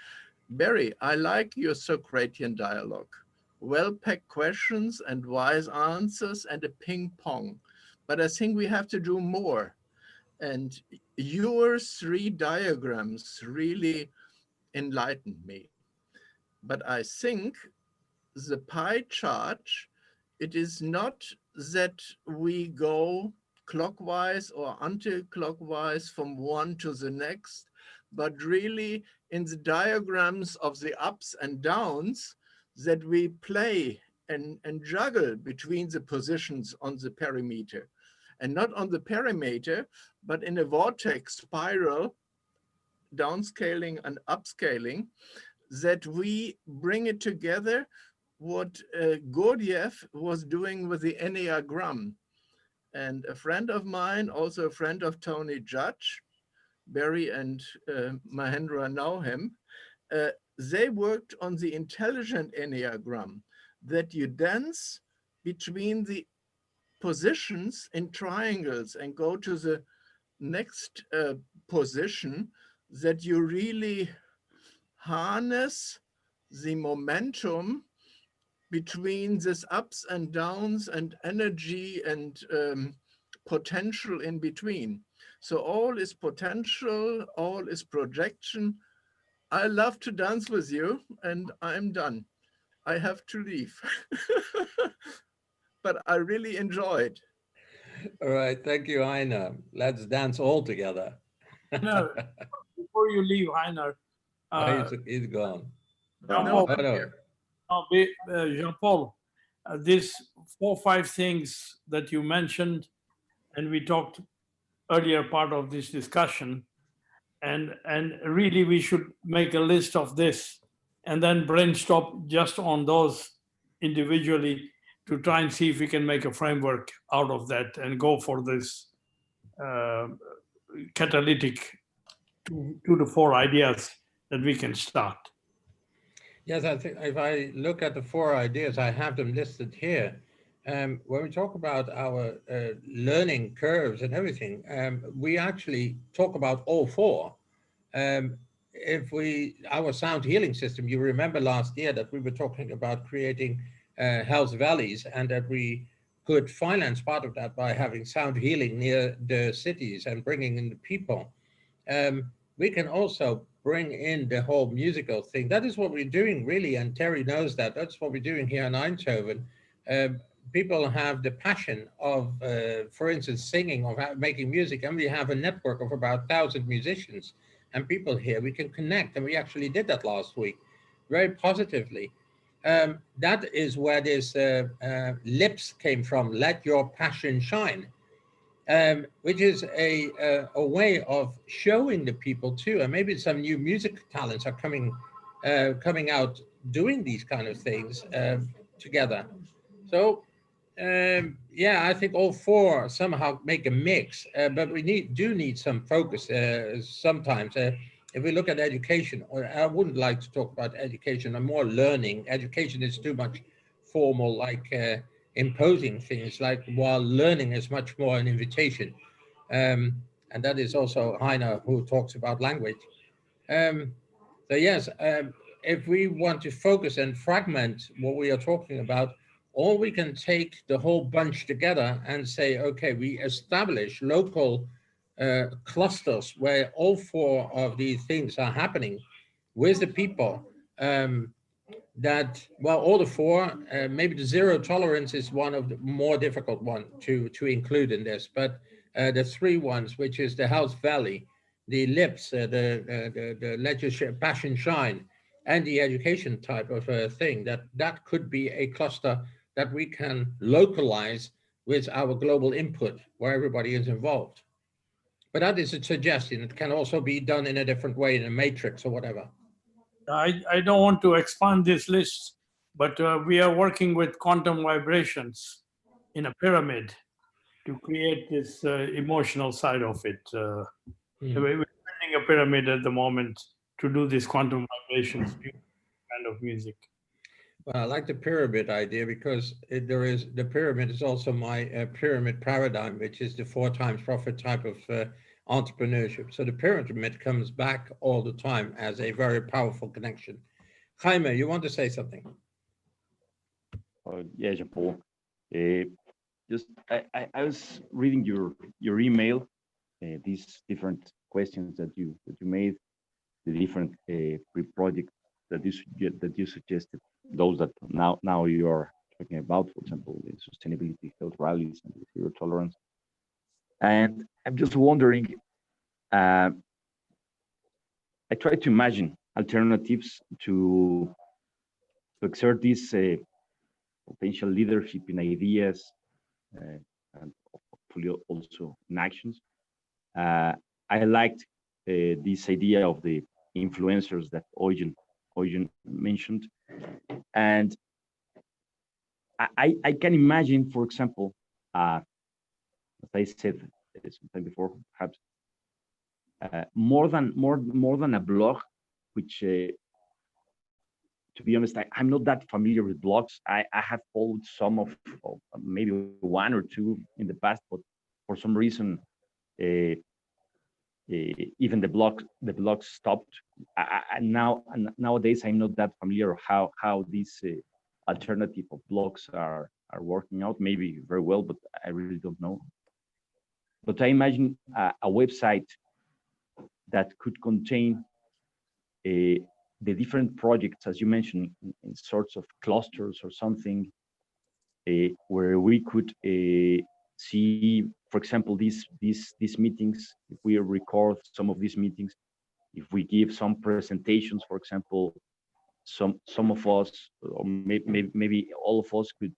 Barry, I like your Socratian dialogue. Well-packed questions and wise answers and a ping pong. But I think we have to do more. And your 3 diagrams really enlightened me. But I think the pie chart, it is not that we go clockwise or anti-clockwise from one to the next, but really in the diagrams of the ups and downs, that we play and juggle between the positions on the perimeter. And not on the perimeter, but in a vortex spiral, downscaling and upscaling, that we bring it together what Gurdjieff was doing with the Enneagram. And a friend of mine, also a friend of Tony Judge, Barry and Mahendra know him, they worked on the intelligent Enneagram, that you dance between the positions in triangles and go to the next position that you really harness the momentum between these ups and downs and energy and potential in between. So all is potential, all is projection. I love to dance with you, and I'm done. I have to leave. But I really enjoyed. All right, thank you, Heiner. Let's dance all together. No, before you leave, Heiner, He's gone. Jean-Paul, Oh, no. Jean-Paul, these 4 or 5 things that you mentioned, and we talked earlier part of this discussion, and really we should make a list of this and then brainstorm just on those individually to try and see if we can make a framework out of that and go for this catalytic 2 to 4 ideas that we can start. Yes, I think if I look at the 4 ideas, I have them listed here. When we talk about our learning curves and everything, we actually talk about all 4. Our sound healing system, you remember last year that we were talking about creating health valleys, and that we could finance part of that by having sound healing near the cities and bringing in the people. We can also bring in the whole musical thing. That is what we're doing, really, and Terry knows that. That's what we're doing here in Eindhoven. People have the passion of, for instance, singing or making music, and we have a network of about 1,000 musicians and people here. We can connect, and we actually did that last week very positively. That is where this LYPS came from, let your passion shine. Which is a way of showing the people too, and maybe some new music talents are coming out doing these kind of things together. So yeah, I think all 4 somehow make a mix, but we do need some focus sometimes. If we look at education, or I wouldn't like to talk about education, I'm more learning. Education is too much formal, like imposing things, like, while learning is much more an invitation. And that is also Heiner who talks about language. So yes, if we want to focus and fragment what we are talking about, or we can take the whole bunch together and say, okay, we establish local clusters where all 4 of these things are happening with the people. That, well, all the 4, maybe the zero tolerance is one of the more difficult one to include in this, but the 3 ones, which is the health valley, the LYPS, the let your passion shine, and the education type of thing, that could be a cluster that we can localize with our global input, where everybody is involved. But that is a suggestion. It can also be done in a different way, in a matrix or whatever. I don't want to expand this list, but we are working with quantum vibrations in a pyramid to create this emotional side of it. We're building a pyramid at the moment to do this quantum vibrations kind of music. Well, I like the pyramid idea, because the pyramid is also my pyramid paradigm, which is the 4 times profit type of entrepreneurship. So the pyramid comes back all the time as a very powerful connection. Jaime, you want to say something? Yeah, Jean-Paul. I was reading your email, these different questions that you made, the different pre-projects that you suggested, those that now you are talking about, for example, the sustainability, health rallies, and the zero tolerance. And I'm just wondering, I try to imagine alternatives to exert this potential leadership in ideas and hopefully also in actions. I liked this idea of the influencers that Eugen mentioned, and I can imagine, for example, as I said sometime before, perhaps more than a blog, which to be honest, I'm not that familiar with blogs. I have followed some of maybe 1 or 2 in the past, but for some reason even the blog stopped. Nowadays I'm not that familiar how these alternative of blogs are working out. Maybe very well, but I really don't know. But I imagine a website that could contain the different projects, as you mentioned, in sorts of clusters or something, where we could see, for example, these meetings. If we record some of these meetings, if we give some presentations, for example, some of us, or maybe all of us, could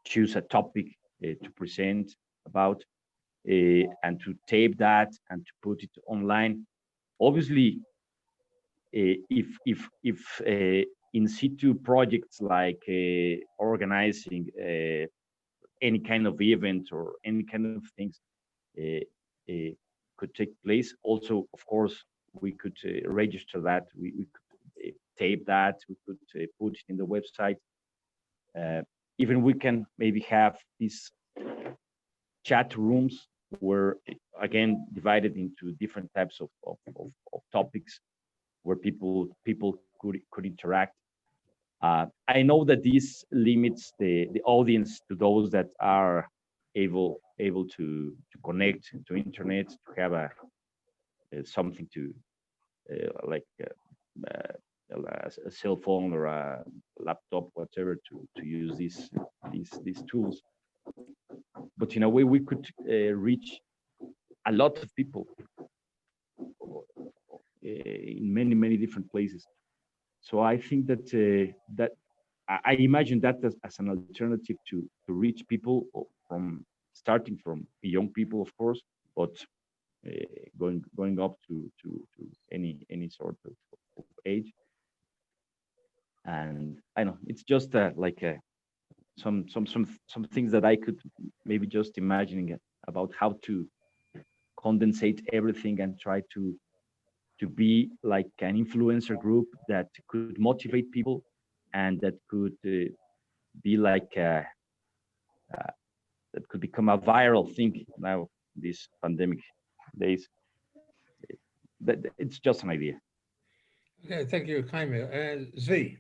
choose a topic to present about, and to tape that and to put it online. Obviously, if in situ projects like organizing any kind of event or any kind of things could take place, also, of course, we could register that. We could tape that. We could put it in the website. Even we can maybe have these chat rooms where, again, divided into different types of topics, where people could interact. I know that this limits the audience to those that are able to connect to internet, to have something to like a cell phone or a laptop, whatever, to use these tools. But in a way, we could reach a lot of people in many different places. So I think that that I imagine that as an alternative to reach people, from starting from young people, of course, but going up to any sort of age. And I know it's just like some things that I could maybe just imagining about how to condensate everything and try to be like an influencer group that could motivate people, and that could be like that could become a viral thing now, these pandemic days. That it's just an idea. Okay, thank you, Jaime. Zvi.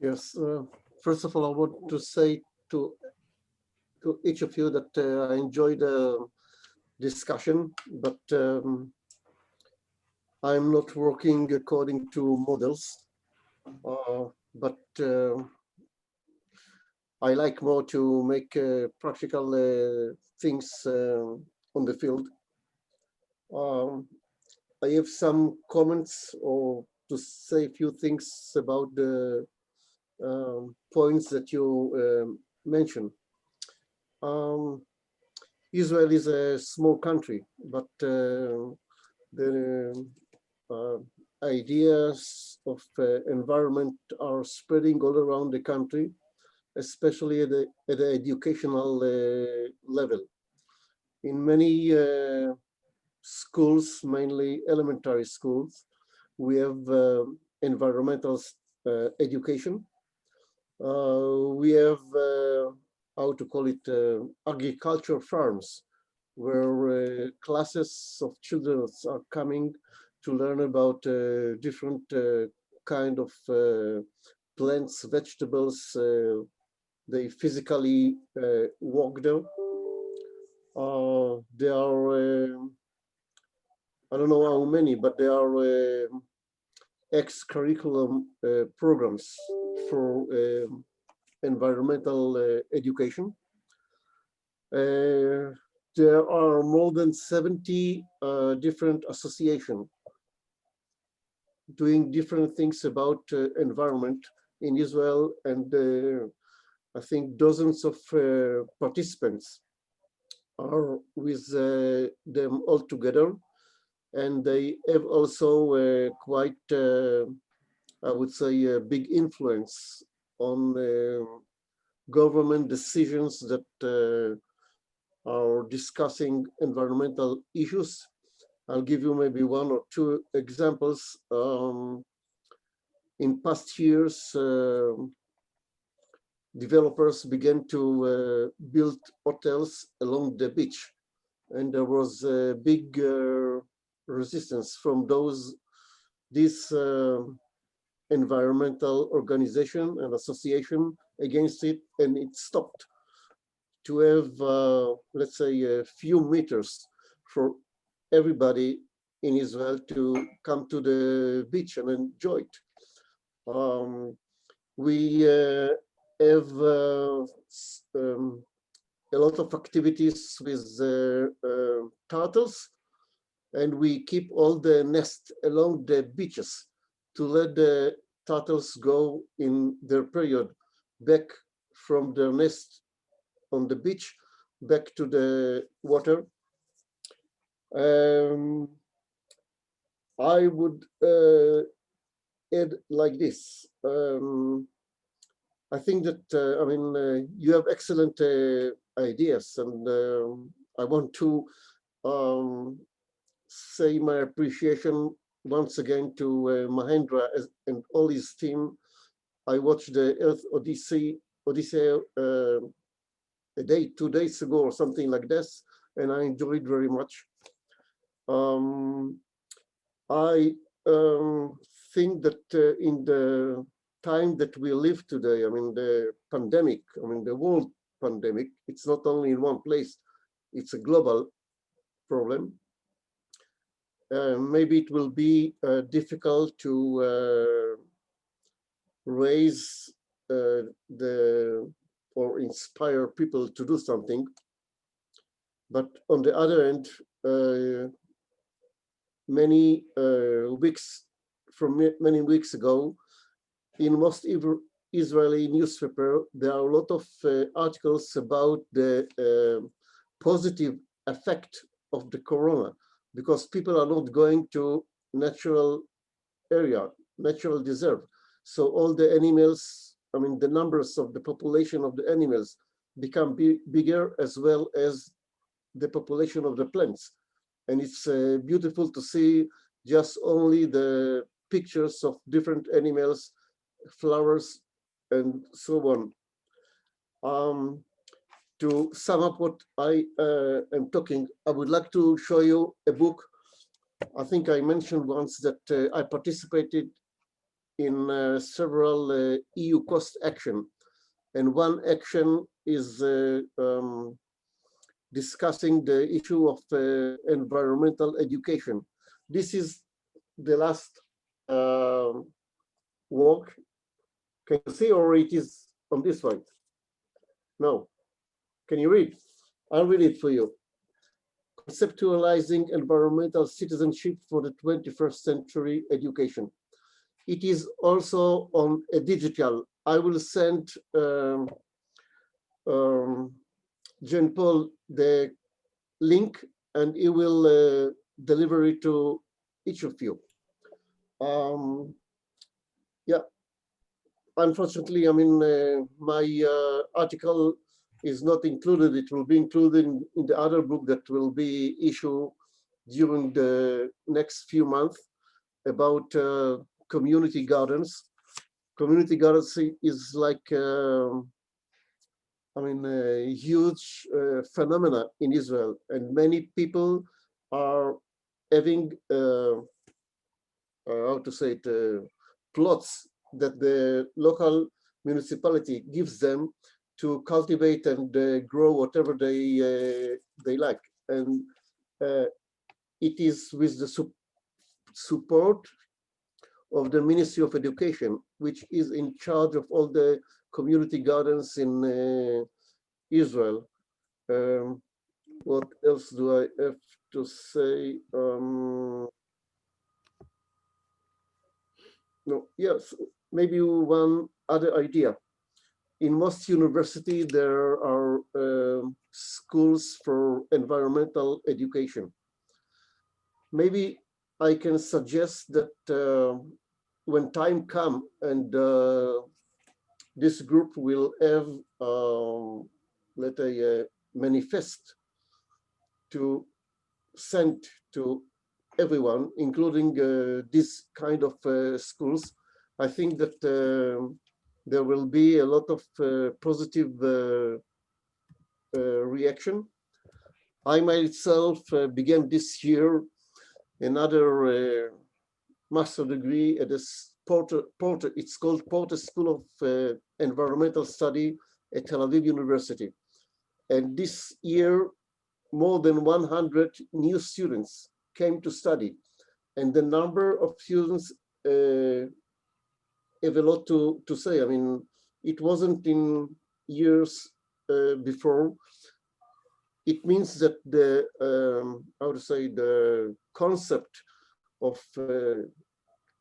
Yes. First of all, I want to say to each of you that I enjoyed the discussion, but I'm not working according to models, but I like more to make practical things on the field. I have some comments, or to say a few things about the points that you mentioned. Israel is a small country, but the ideas of environment are spreading all around the country, especially at the educational level. In many schools, mainly elementary schools, we have environmental education. We have, how to call it, agriculture farms, where classes of children are coming to learn about different kind of plants, vegetables. They physically walk there. There are, I don't know how many, but there are ex-curriculum programs for environmental education. There are more than 70 different associations doing different things about environment in Israel, and I think dozens of participants are with them all together, and they have also quite, I would say, a big influence on government decisions that are discussing environmental issues. I'll give you maybe one or two examples. In past years, developers began to build hotels along the beach and there was a big resistance from this environmental organization and association against it, and it stopped to have, let's say, a few meters for everybody in Israel to come to the beach and enjoy it. We have a lot of activities with turtles, and we keep all the nests along the beaches to let the turtles go in their period back from their nest on the beach back to the water. I would add like this. I think that, I mean, you have excellent ideas, and I want to say my appreciation once again to Mahendra and all his team. I watched the Earth Odyssey a day, 2 days ago or something like this, and I enjoyed very much. I think that in the time that we live today, I mean, the pandemic, I mean, the world pandemic, it's not only in one place, it's a global problem. Maybe it will be difficult to raise or inspire people to do something. But on the other hand, many weeks ago, in most Israeli newspaper, there are a lot of articles about the positive effect of the corona, because people are not going to natural area, natural reserve. So all the animals, I mean, the numbers of the population of the animals become bigger, as well as the population of the plants. And it's beautiful to see just only the pictures of different animals, flowers, and so on. To sum up what I am talking, I would like to show you a book. I think I mentioned once that I participated in several EU cost action. And one action is discussing the issue of environmental education. This is the last work. Can you see, or it is on this one? No. Can you read? I'll read it for you. Conceptualizing environmental citizenship for the 21st century education. It is also on a digital. I will send Jean Paul the link, and he will deliver it to each of you. Yeah, unfortunately, I mean, my article is not included. It will be included in the other book that will be issued during the next few months about community gardens. Community gardens is like, I mean, a huge phenomena in Israel, and many people are having, how to say it, plots that the local municipality gives them to cultivate and grow whatever they like. And it is with the support of the Ministry of Education, which is in charge of all the community gardens in Israel. What else do I have to say? No, yes, maybe one other idea. In most universities, there are schools for environmental education. Maybe I can suggest that when time comes and this group will have, let's say, a manifest to send to everyone, including this kind of schools, I think that there will be a lot of positive reaction. I myself began this year another master degree at Porter, it's called Porter School of Environmental Study at Tel Aviv University. And this year, more than 100 new students came to study. And the number of students have a lot to say. I mean, it wasn't in years before. It means that the, how to say, the concept of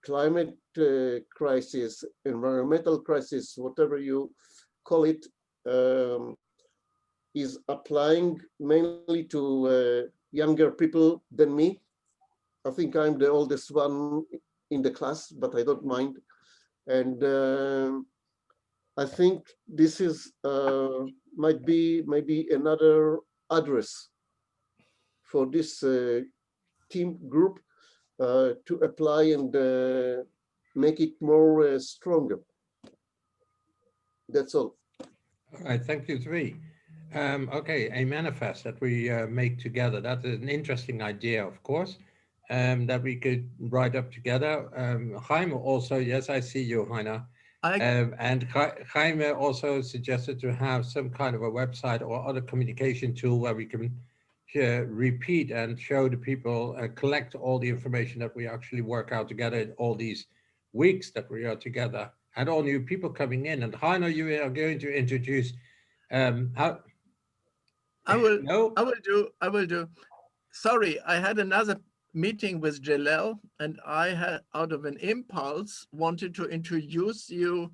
climate crisis, environmental crisis, whatever you call it, is applying mainly to younger people than me. I think I'm the oldest one in the class, but I don't mind. And I think this is might be maybe another address for this team group to apply and make it more stronger. That's all. All right, thank you, Zvi. Okay, a manifest that we make together. That is an interesting idea, of course, that we could write up together. Jaime also, yes, I see you, Heiner. And Jaime also suggested to have some kind of a website or other communication tool where we can repeat and show the people, collect all the information that we actually work out together in all these weeks that we are together, and all new people coming in. And Heiner, you are going to introduce how. I will. No? I will do. Sorry, I had another meeting with Jalal, and I had, out of an impulse, wanted to introduce you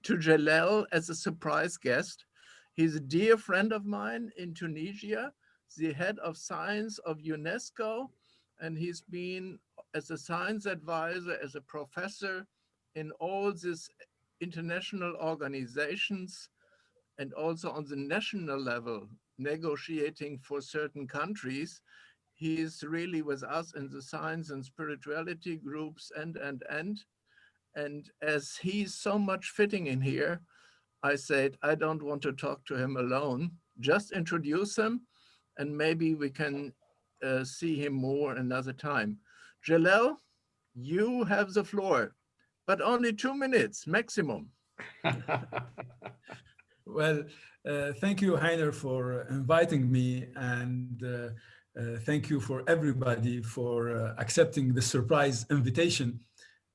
to Jalal as a surprise guest. He's a dear friend of mine in Tunisia, the head of science of UNESCO, and he's been as a science advisor, as a professor in all these international organizations, and also on the national level, negotiating for certain countries. He is really with us in the science and spirituality groups and as he's so much fitting in here, I said, I don't want to talk to him alone, just introduce him, and maybe we can see him more another time. Jalal, you have the floor, but only 2 minutes maximum. Well, thank you, Heiner, for inviting me, and thank you for everybody for accepting the surprise invitation.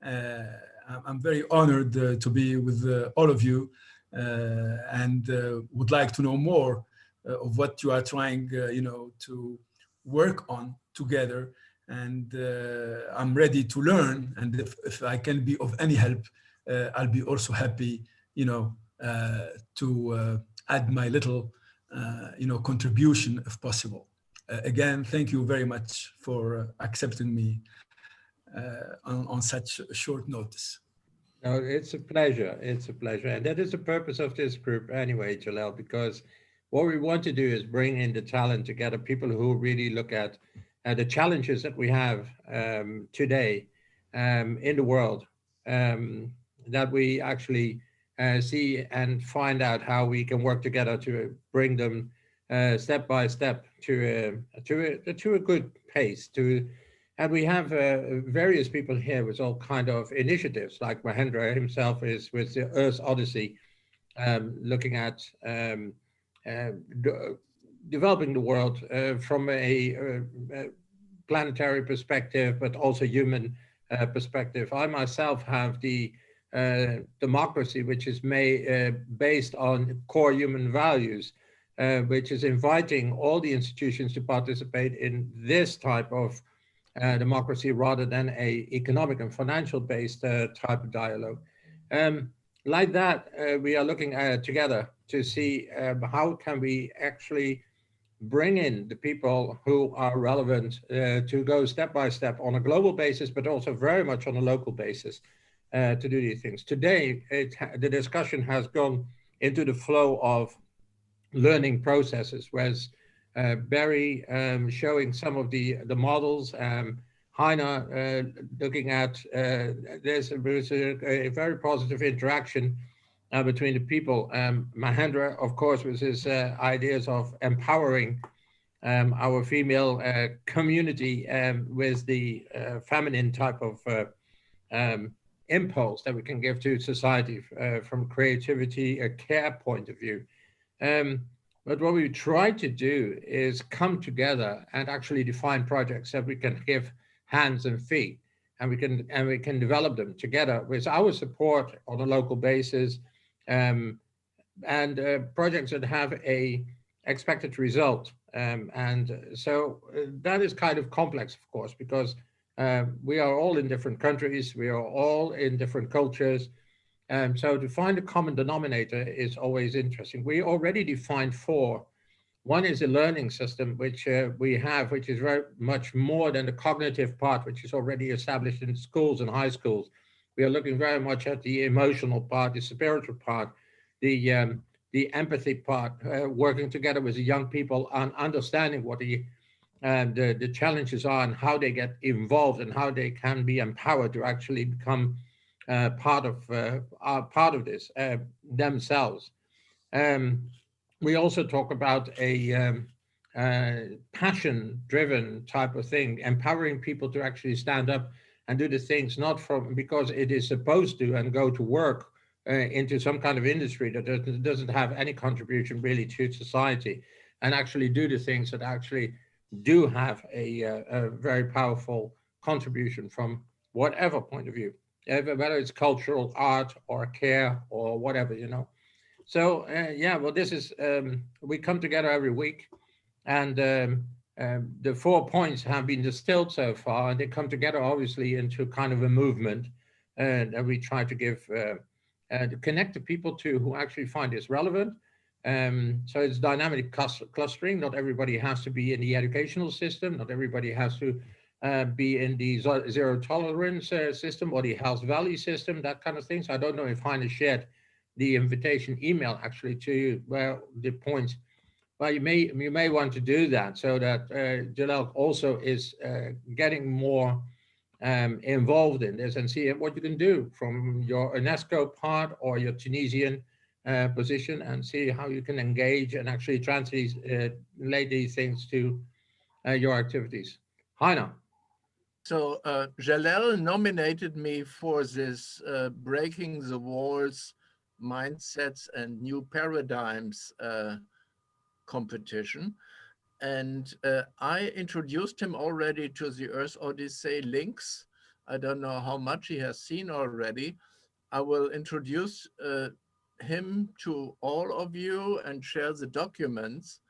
I'm very honored to be with all of you, and would like to know more of what you are trying, to work on together. And I'm ready to learn. And if I can be of any help, I'll be also happy, to add my little, contribution if possible. Again, thank you very much for accepting me on such short notice. No, it's a pleasure. It's a pleasure. And that is the purpose of this group anyway, Jalal, because what we want to do is bring in the talent together, people who really look at the challenges that we have today in the world, that we actually see and find out how we can work together to bring them step by step to a good pace. And we have various people here with all kind of initiatives, like Mahendra himself is with the Earth Odyssey, looking at developing the world from a planetary perspective, but also human perspective. I myself have the democracy, which is based on core human values, which is inviting all the institutions to participate in this type of democracy rather than a economic and financial based type of dialogue. Like that, we are looking together to see how can we actually bring in the people who are relevant to go step by step on a global basis, but also very much on a local basis to do these things. Today, the discussion has gone into the flow of learning processes, whereas Barry showing some of the models, Heiner looking at there's a very positive interaction between the people. Mahendra, of course, with his ideas of empowering our female community with the feminine type of impulse that we can give to society from creativity, a care point of view. But what we try to do is come together and actually define projects that we can give hands and feet, and we can develop them together with our support on a local basis, and projects that have a expected result. And so that is kind of complex, of course, because we are all in different countries, we are all in different cultures. So to find a common denominator is always interesting. We already defined 4. One is a learning system, which we have, which is very much more than the cognitive part, which is already established in schools and high schools. We are looking very much at the emotional part, the spiritual part, the empathy part, working together with the young people on understanding what the challenges are and how they get involved and how they can be empowered to actually become part of this themselves. We also talk about a passion-driven type of thing, empowering people to actually stand up and do the things not from because it is supposed to and go to work into some kind of industry that doesn't have any contribution really to society, and actually do the things that actually do have a very powerful contribution from whatever point of view, whether it's cultural, art, or care, or whatever, you know. So yeah, well, this is, we come together every week, and the 4 points have been distilled so far, and they come together obviously into kind of a movement that we try to give, to connect the people to who actually find this relevant. So it's dynamic clustering. Not everybody has to be in the educational system. Not everybody has to be in the zero tolerance system or the health value system, that kind of thing. So I don't know if Heine shared the invitation email actually to you, where the points, well, you may want to do that so that Jalal also is getting more involved in this and see what you can do from your UNESCO part or your Tunisian position, and see how you can engage and actually translate these things to your activities. Heiner. So Jalal nominated me for this Breaking the Walls Mindsets and New Paradigms competition. And I introduced him already to the Earth Odyssey links. I don't know how much he has seen already. I will introduce him to all of you and share the documents.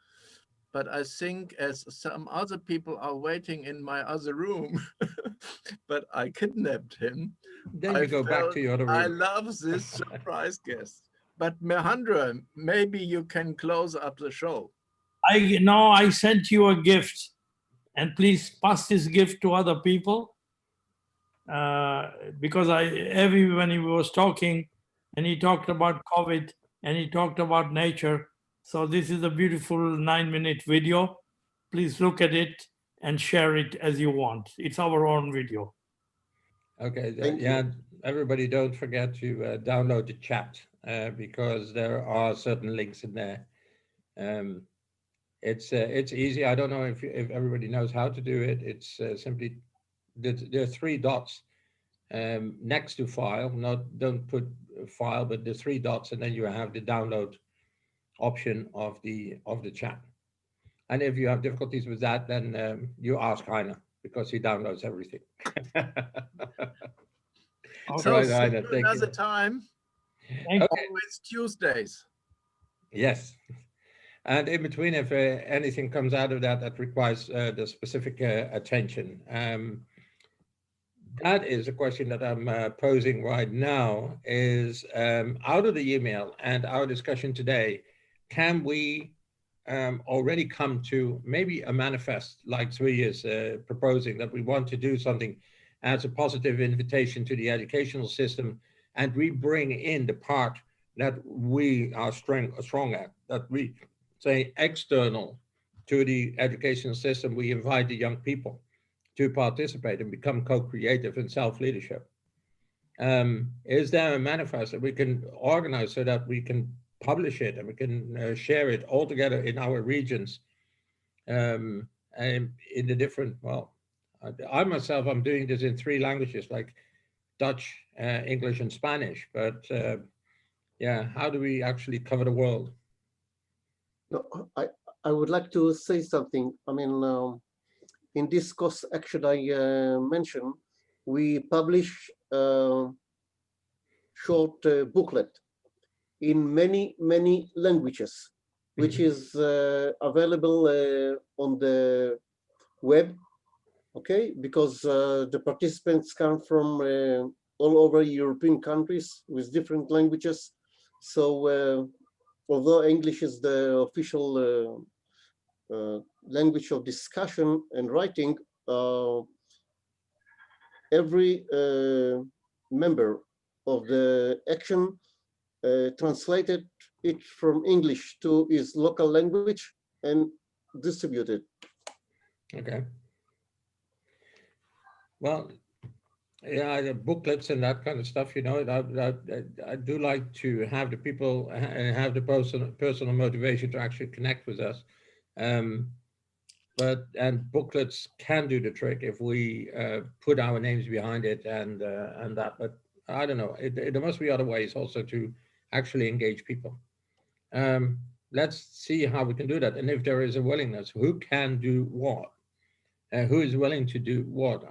But I think as some other people are waiting in my other room, but I kidnapped him. Then you go back to your other room. I love this surprise guest. But Mehandra, maybe you can close up the show. I sent you a gift, and please pass this gift to other people, because when he was talking, and he talked about COVID, and he talked about nature. So this is a beautiful 9-minute video. Please look at it and share it as you want. It's our own video. Okay, yeah, everybody don't forget to download the chat because there are certain links in there. It's easy. I don't know if everybody knows how to do it. It's simply, there are 3 dots next to file. Don't put file, but the 3 dots, and then you have the download option of the chat. And if you have difficulties with that, then you ask Heiner, because he downloads everything. So right, Heiner, thank another you. time. Thank you. Always Tuesdays. Yes. And in between, if anything comes out of that that requires the specific attention, that is a question that I'm posing right now, is out of the email and our discussion today, can we already come to maybe a manifest like Zvi is proposing, that we want to do something as a positive invitation to the educational system, and we bring in the part that we are strong at, that we say external to the educational system, we invite the young people to participate and become co-creative and self-leadership. Is there a manifest that we can organize so that we can publish it and we can share it all together in our regions and in the different, well, I myself, I'm doing this in 3 languages, like Dutch, English, and Spanish. But yeah, how do we actually cover the world? No, I would like to say something. I mean, in this course action I mentioned, we publish a short booklet in many languages, which is available on the web, okay? Because the participants come from all over European countries with different languages. So although English is the official language of discussion and writing, every member of the action translated it from English to his local language and distributed. Okay. Well, yeah, the booklets and that kind of stuff, you know, I do like to have the people have the personal motivation to actually connect with us. And booklets can do the trick if we put our names behind it and that. But I don't know. There must be other ways also to actually engage people. Let's see how we can do that. And if there is a willingness, who can do what? Who is willing to do what?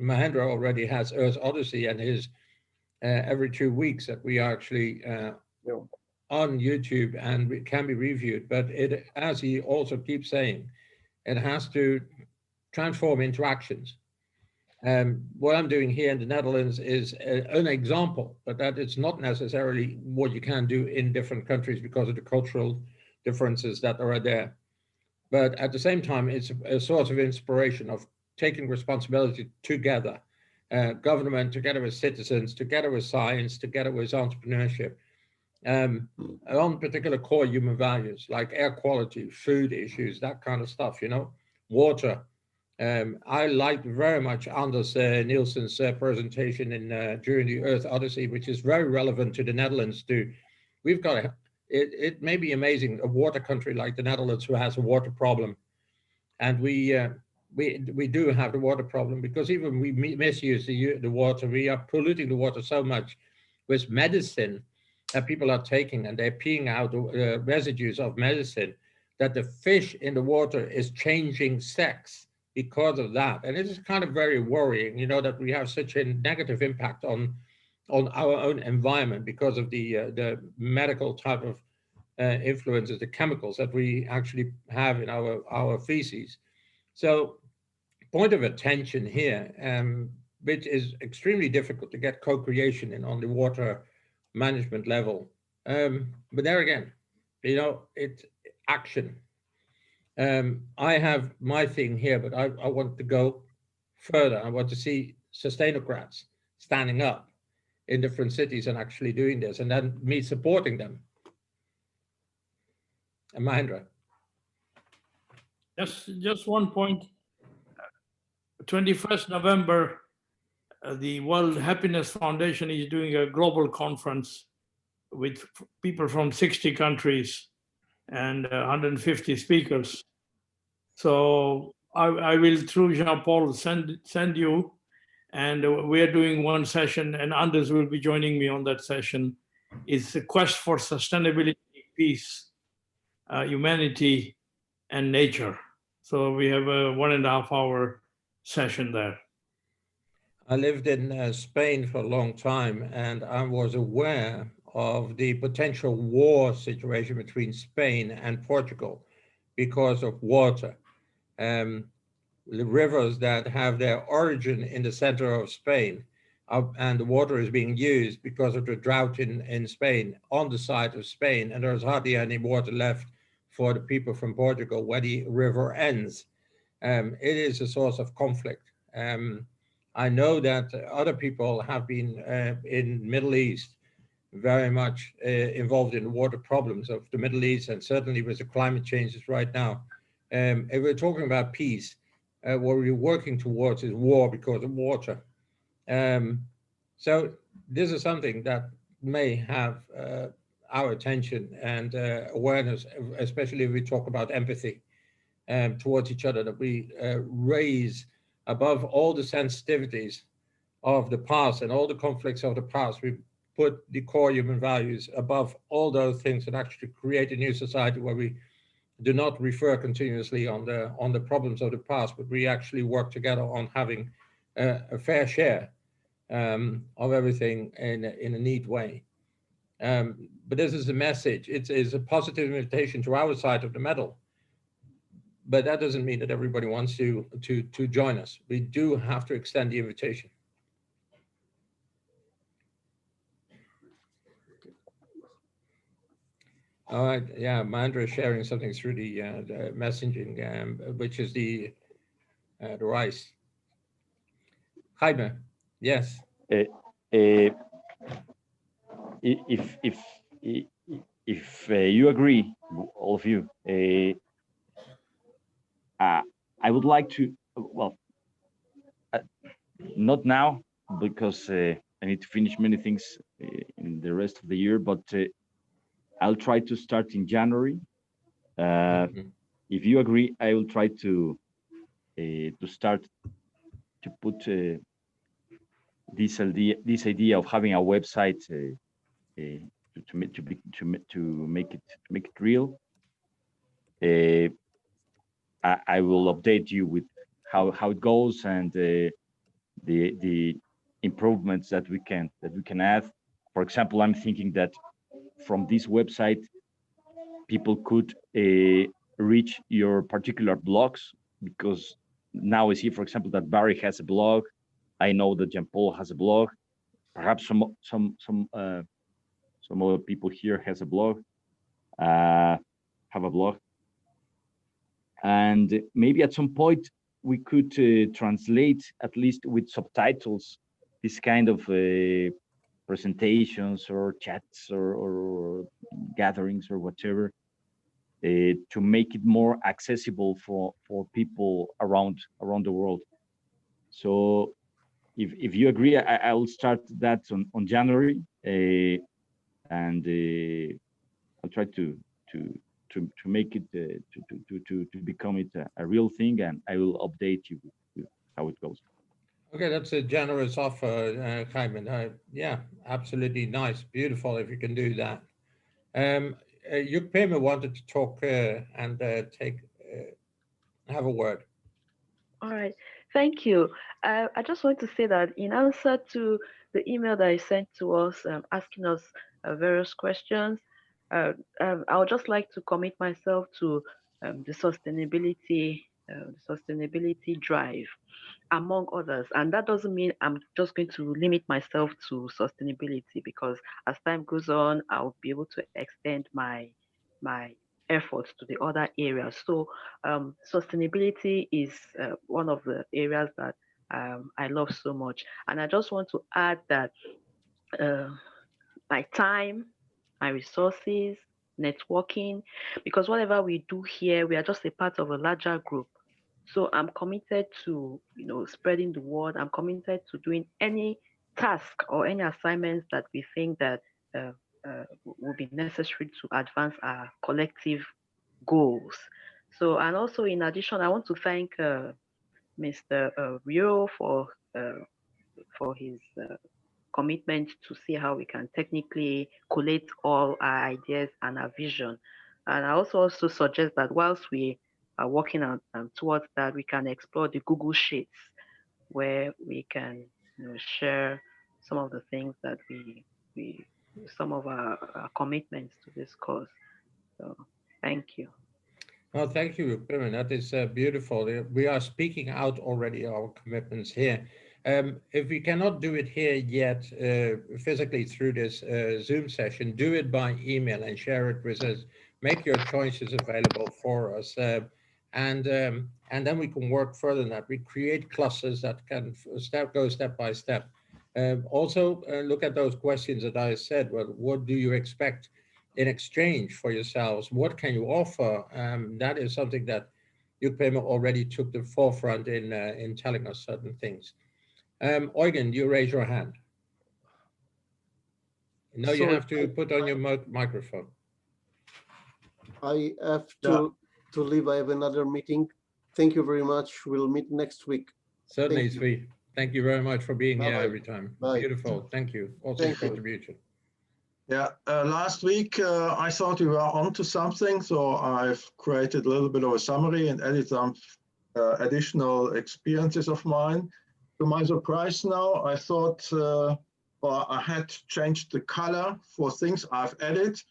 Mahendra already has Earth Odyssey and his every 2 weeks that we are actually on YouTube and it can be reviewed. But it, as he also keeps saying, it has to transform interactions. What I'm doing here in the Netherlands is an example, but that it's not necessarily what you can do in different countries because of the cultural differences that are there. But at the same time, it's a source of inspiration of taking responsibility together, government together with citizens, together with science, together with entrepreneurship, on particular core human values like air quality, food issues, that kind of stuff, you know, water. I liked very much Anders Nielsen's presentation during the Earth Odyssey, which is very relevant to the Netherlands too. We've got it may be amazing, a water country like the Netherlands who has a water problem. And we do have the water problem because even we misuse the water. We are polluting the water so much with medicine that people are taking, and they're peeing out residues of medicine, that the fish in the water is changing sex because of that. And it is kind of very worrying, you know, that we have such a negative impact on our own environment because of the medical type of influences, the chemicals that we actually have in our feces. So point of attention here, which is extremely difficult to get co-creation in on the water management level. But there again, you know, it's action. I have my thing here, but I want to go further. I want to see Sustainocrats standing up in different cities and actually doing this, and then me supporting them. And Mahendra. Just one point. 21st November, the World Happiness Foundation is doing a global conference with people from 60 countries and 150 speakers. So I will, through Jean-Paul, send you, and we are doing one session, and Anders will be joining me on that session. It's a quest for sustainability, peace, humanity, and nature. So we have a 1.5 hour session there. I lived in Spain for a long time, and I was aware of the potential war situation between Spain and Portugal because of water. The rivers that have their origin in the center of Spain, and the water is being used because of the drought in Spain on the side of Spain, and there's hardly any water left for the people from Portugal where the river ends. It is a source of conflict. I know that other people have been in Middle East very much involved in the water problems of the Middle East, and certainly with the climate changes right now. If we're talking about peace, what we're working towards is war because of water. So this is something that may have our attention and awareness, especially if we talk about empathy. towards each other, that we raise above all the sensitivities of the past and all the conflicts of the past. We put the core human values above all those things and actually create a new society where we do not refer continuously on the problems of the past, but we actually work together on having a fair share of everything in a neat way. But this is a message. It's a positive invitation to our side of the medal. But that doesn't mean that everybody wants to join us. We do have to extend the invitation. All right, yeah, Mandra is sharing something through the messaging, which is the rice. Jaime, yes. If you agree, all of you, I would like to, well, not now, because I need to finish many things in the rest of the year, but I'll try to start in January. If you agree, I will try to start to put this idea of having a website to make it real. I will update you with how it goes and the improvements that we can add. For example, I'm thinking that from this website, people could reach your particular blogs, because now I see, for example, that Barry has a blog. I know that Jean-Paul has a blog. Perhaps some other people here has a blog, have a blog. And maybe at some point we could translate, at least with subtitles, this kind of presentations or chats or gatherings or whatever, to make it more accessible for people around the world. So if you agree, I will start that on January, and I'll try to make it to become it a real thing, and I will update you with how it goes. Okay, that's a generous offer, Jaime. Yeah, absolutely nice, beautiful if you can do that. Yukpema wanted to talk and have a word. All right, thank you. I just want to say that in answer to the email that you sent to us, asking us various questions, I would just like to commit myself to the sustainability drive, among others. And that doesn't mean I'm just going to limit myself to sustainability, because as time goes on, I'll be able to extend my efforts to the other areas. So sustainability is one of the areas that I love so much. And I just want to add that my time, my resources, networking, because whatever we do here, we are just a part of a larger group. So I'm committed to, spreading the word. I'm committed to doing any task or any assignments that we think that will be necessary to advance our collective goals. So, and also in addition, I want to thank Mr. Rio for his commitment to see how we can technically collate all our ideas and our vision. And I also suggest that whilst we are working on towards that, we can explore the Google Sheets, where we can share some of the things that we some of our commitments to this cause. So thank you. Well, thank you, Pimen. That is beautiful. We are speaking out already our commitments here. If we cannot do it here yet, physically through this Zoom session, do it by email and share it with us. Make your choices available for us. And then we can work further than that. We create clusters that can go step by step. Also, look at those questions that I said. Well, what do you expect in exchange for yourselves? What can you offer? That is something that Yukpema already took the forefront in telling us certain things. Eugen, you raise your hand. No, you have to put on your microphone. I have to to leave. I have another meeting. Thank you very much. We'll meet next week. Certainly, Thank you. Sri. Thank you very much for being here Bye-bye. every time. Bye. Beautiful. Thank you. Also Thank your you. contribution. Yeah, last week I thought we were onto something, so I've created a little bit of a summary and added some additional experiences of mine. To my surprise now, I thought, or I had changed the color for things I've added,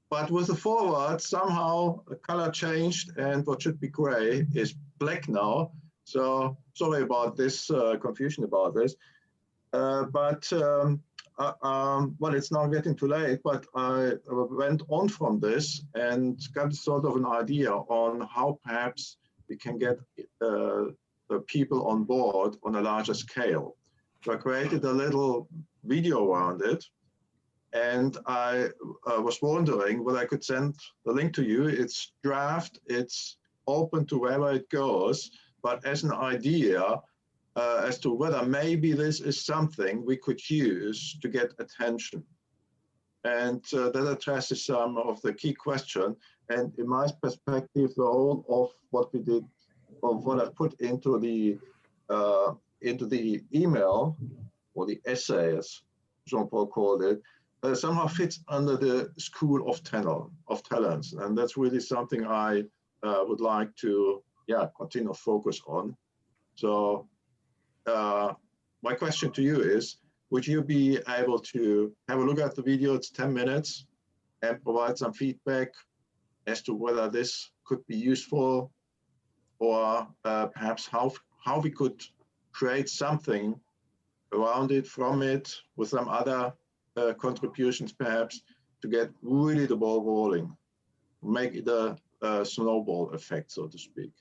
but with the forward, somehow the color changed and what should be gray is black now. So sorry about this confusion about this. Well, it's now getting too late, but I went on from this and got sort of an idea on how perhaps we can get the people on board on a larger scale. So I created a little video around it, and I was wondering whether I could send the link to you. It's draft, it's open to wherever it goes, but as an idea, as to whether maybe this is something we could use to get attention. And that addresses some of the key questions. And in my perspective, the whole of what we did, of what I put into the email, or the essay, as Jean-Paul called it, somehow fits under the school of talents. And that's really something I would like to, continue to focus on. So, my question to you is, would you be able to have a look at the video? It's 10 minutes and provide some feedback as to whether this could be useful, or perhaps how we could create something around it, from it, with some other contributions perhaps, to get really the ball rolling, make it a snowball effect, so to speak.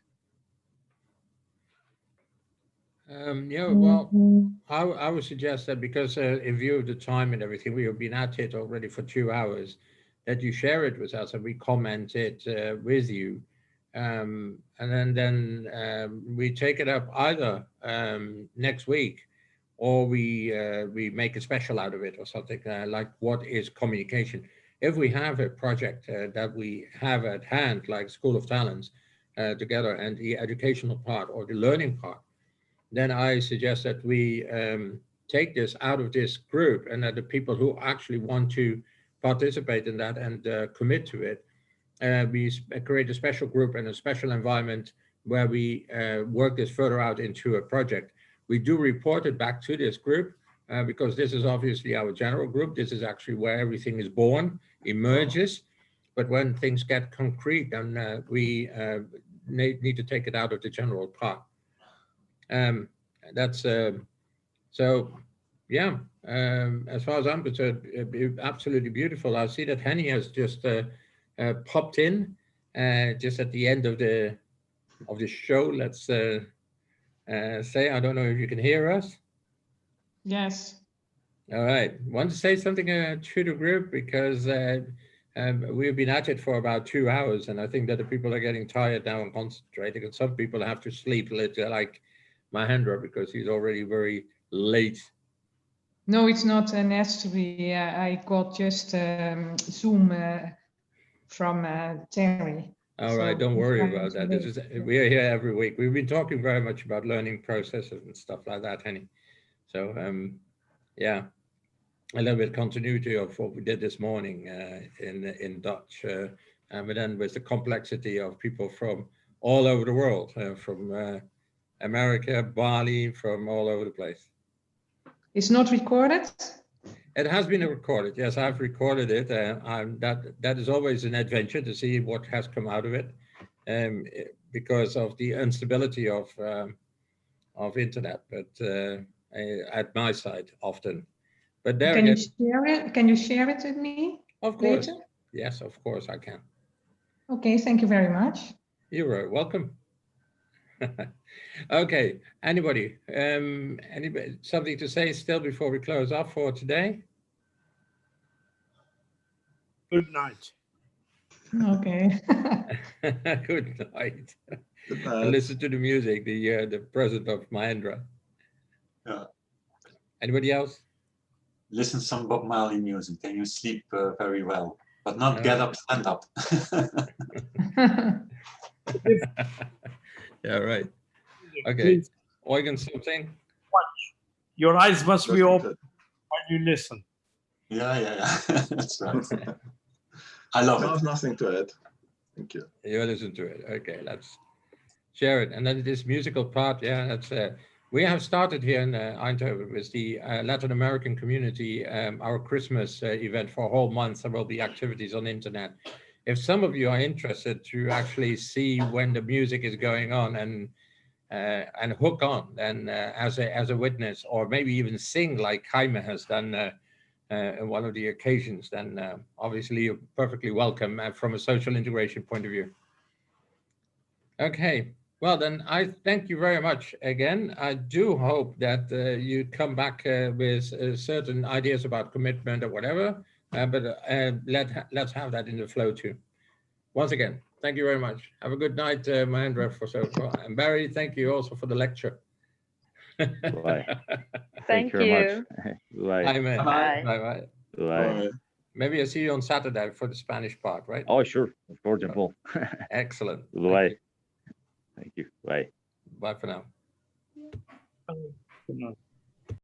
Well, I would suggest that, because in view of the time and everything, we have been at it already for 2 hours, that you share it with us and we comment it with you. And then we take it up either next week, or we make a special out of it, or something like what is communication. If we have a project that we have at hand, like School of Talents together, and the educational part or the learning part, then I suggest that we take this out of this group, and that the people who actually want to participate in that and commit to it, we create a special group and a special environment where we work this further out into a project. We do report it back to this group because this is obviously our general group. This is actually where everything is born, emerges. But when things get concrete, then we need to take it out of the general part. That's so, yeah, as far as I'm concerned, absolutely beautiful. I see that Henny has just popped in just at the end of the show. Let's say, I don't know if you can hear us. Yes. All right. Want to say something to the group, because we've been at it for about 2 hours, and I think that the people are getting tired now and concentrating, and some people have to sleep a little, like Mahendra, because he's already very late. No, it's not necessary. I got just Zoom from Terry. All right, don't worry about that. We are here every week. We've been talking very much about learning processes and stuff like that, Henny. So, yeah, a little bit continuity of what we did this morning in Dutch, but then with the complexity of people from all over the world, from America, Bali, from all over the place. It's not recorded? It has been recorded. Yes, I've recorded it. That is always an adventure to see what has come out of it, because of the instability of internet. But at my side often. But there can you share it? Can you share it with me? Of course. Later? Yes, of course I can. Okay, thank you very much. You're very welcome. Okay, anybody something to say still before we close off for today? Good night. Okay. Good night. Good night. And listen to the music, the present of Mahendra. Anybody else? Listen some Bob Marley music, then you sleep very well, but not get up, stand up. Yeah, right. Okay. Please Eugen, something? your eyes must be Listen open to- while you listen. Yeah. That's right. I love I have it. nothing to add. Thank you. You listen to it. Okay, let's share it. And then this musical part, yeah, that's we have started here in Eindhoven with the Latin American community, our Christmas event for a whole month. There will be activities on the internet. If some of you are interested to actually see when the music is going on and hook on, then as a witness, or maybe even sing like Jaime has done in one of the occasions, then obviously you're perfectly welcome from a social integration point of view. Okay, well then I thank you very much again. I do hope that you come back with certain ideas about commitment or whatever, but let's have that in the flow too. Once again, thank you very much. Have a good night, Mahendra, for so far. And Barry, thank you also for the lecture. Bye. Thank you very you. much. Bye. Bye, man. Bye. Bye. Bye. Maybe I see you on Saturday for the Spanish part, right? Oh, sure. Of course, Paul. Excellent. Bye. Thank you. Bye. Bye for now. Good night.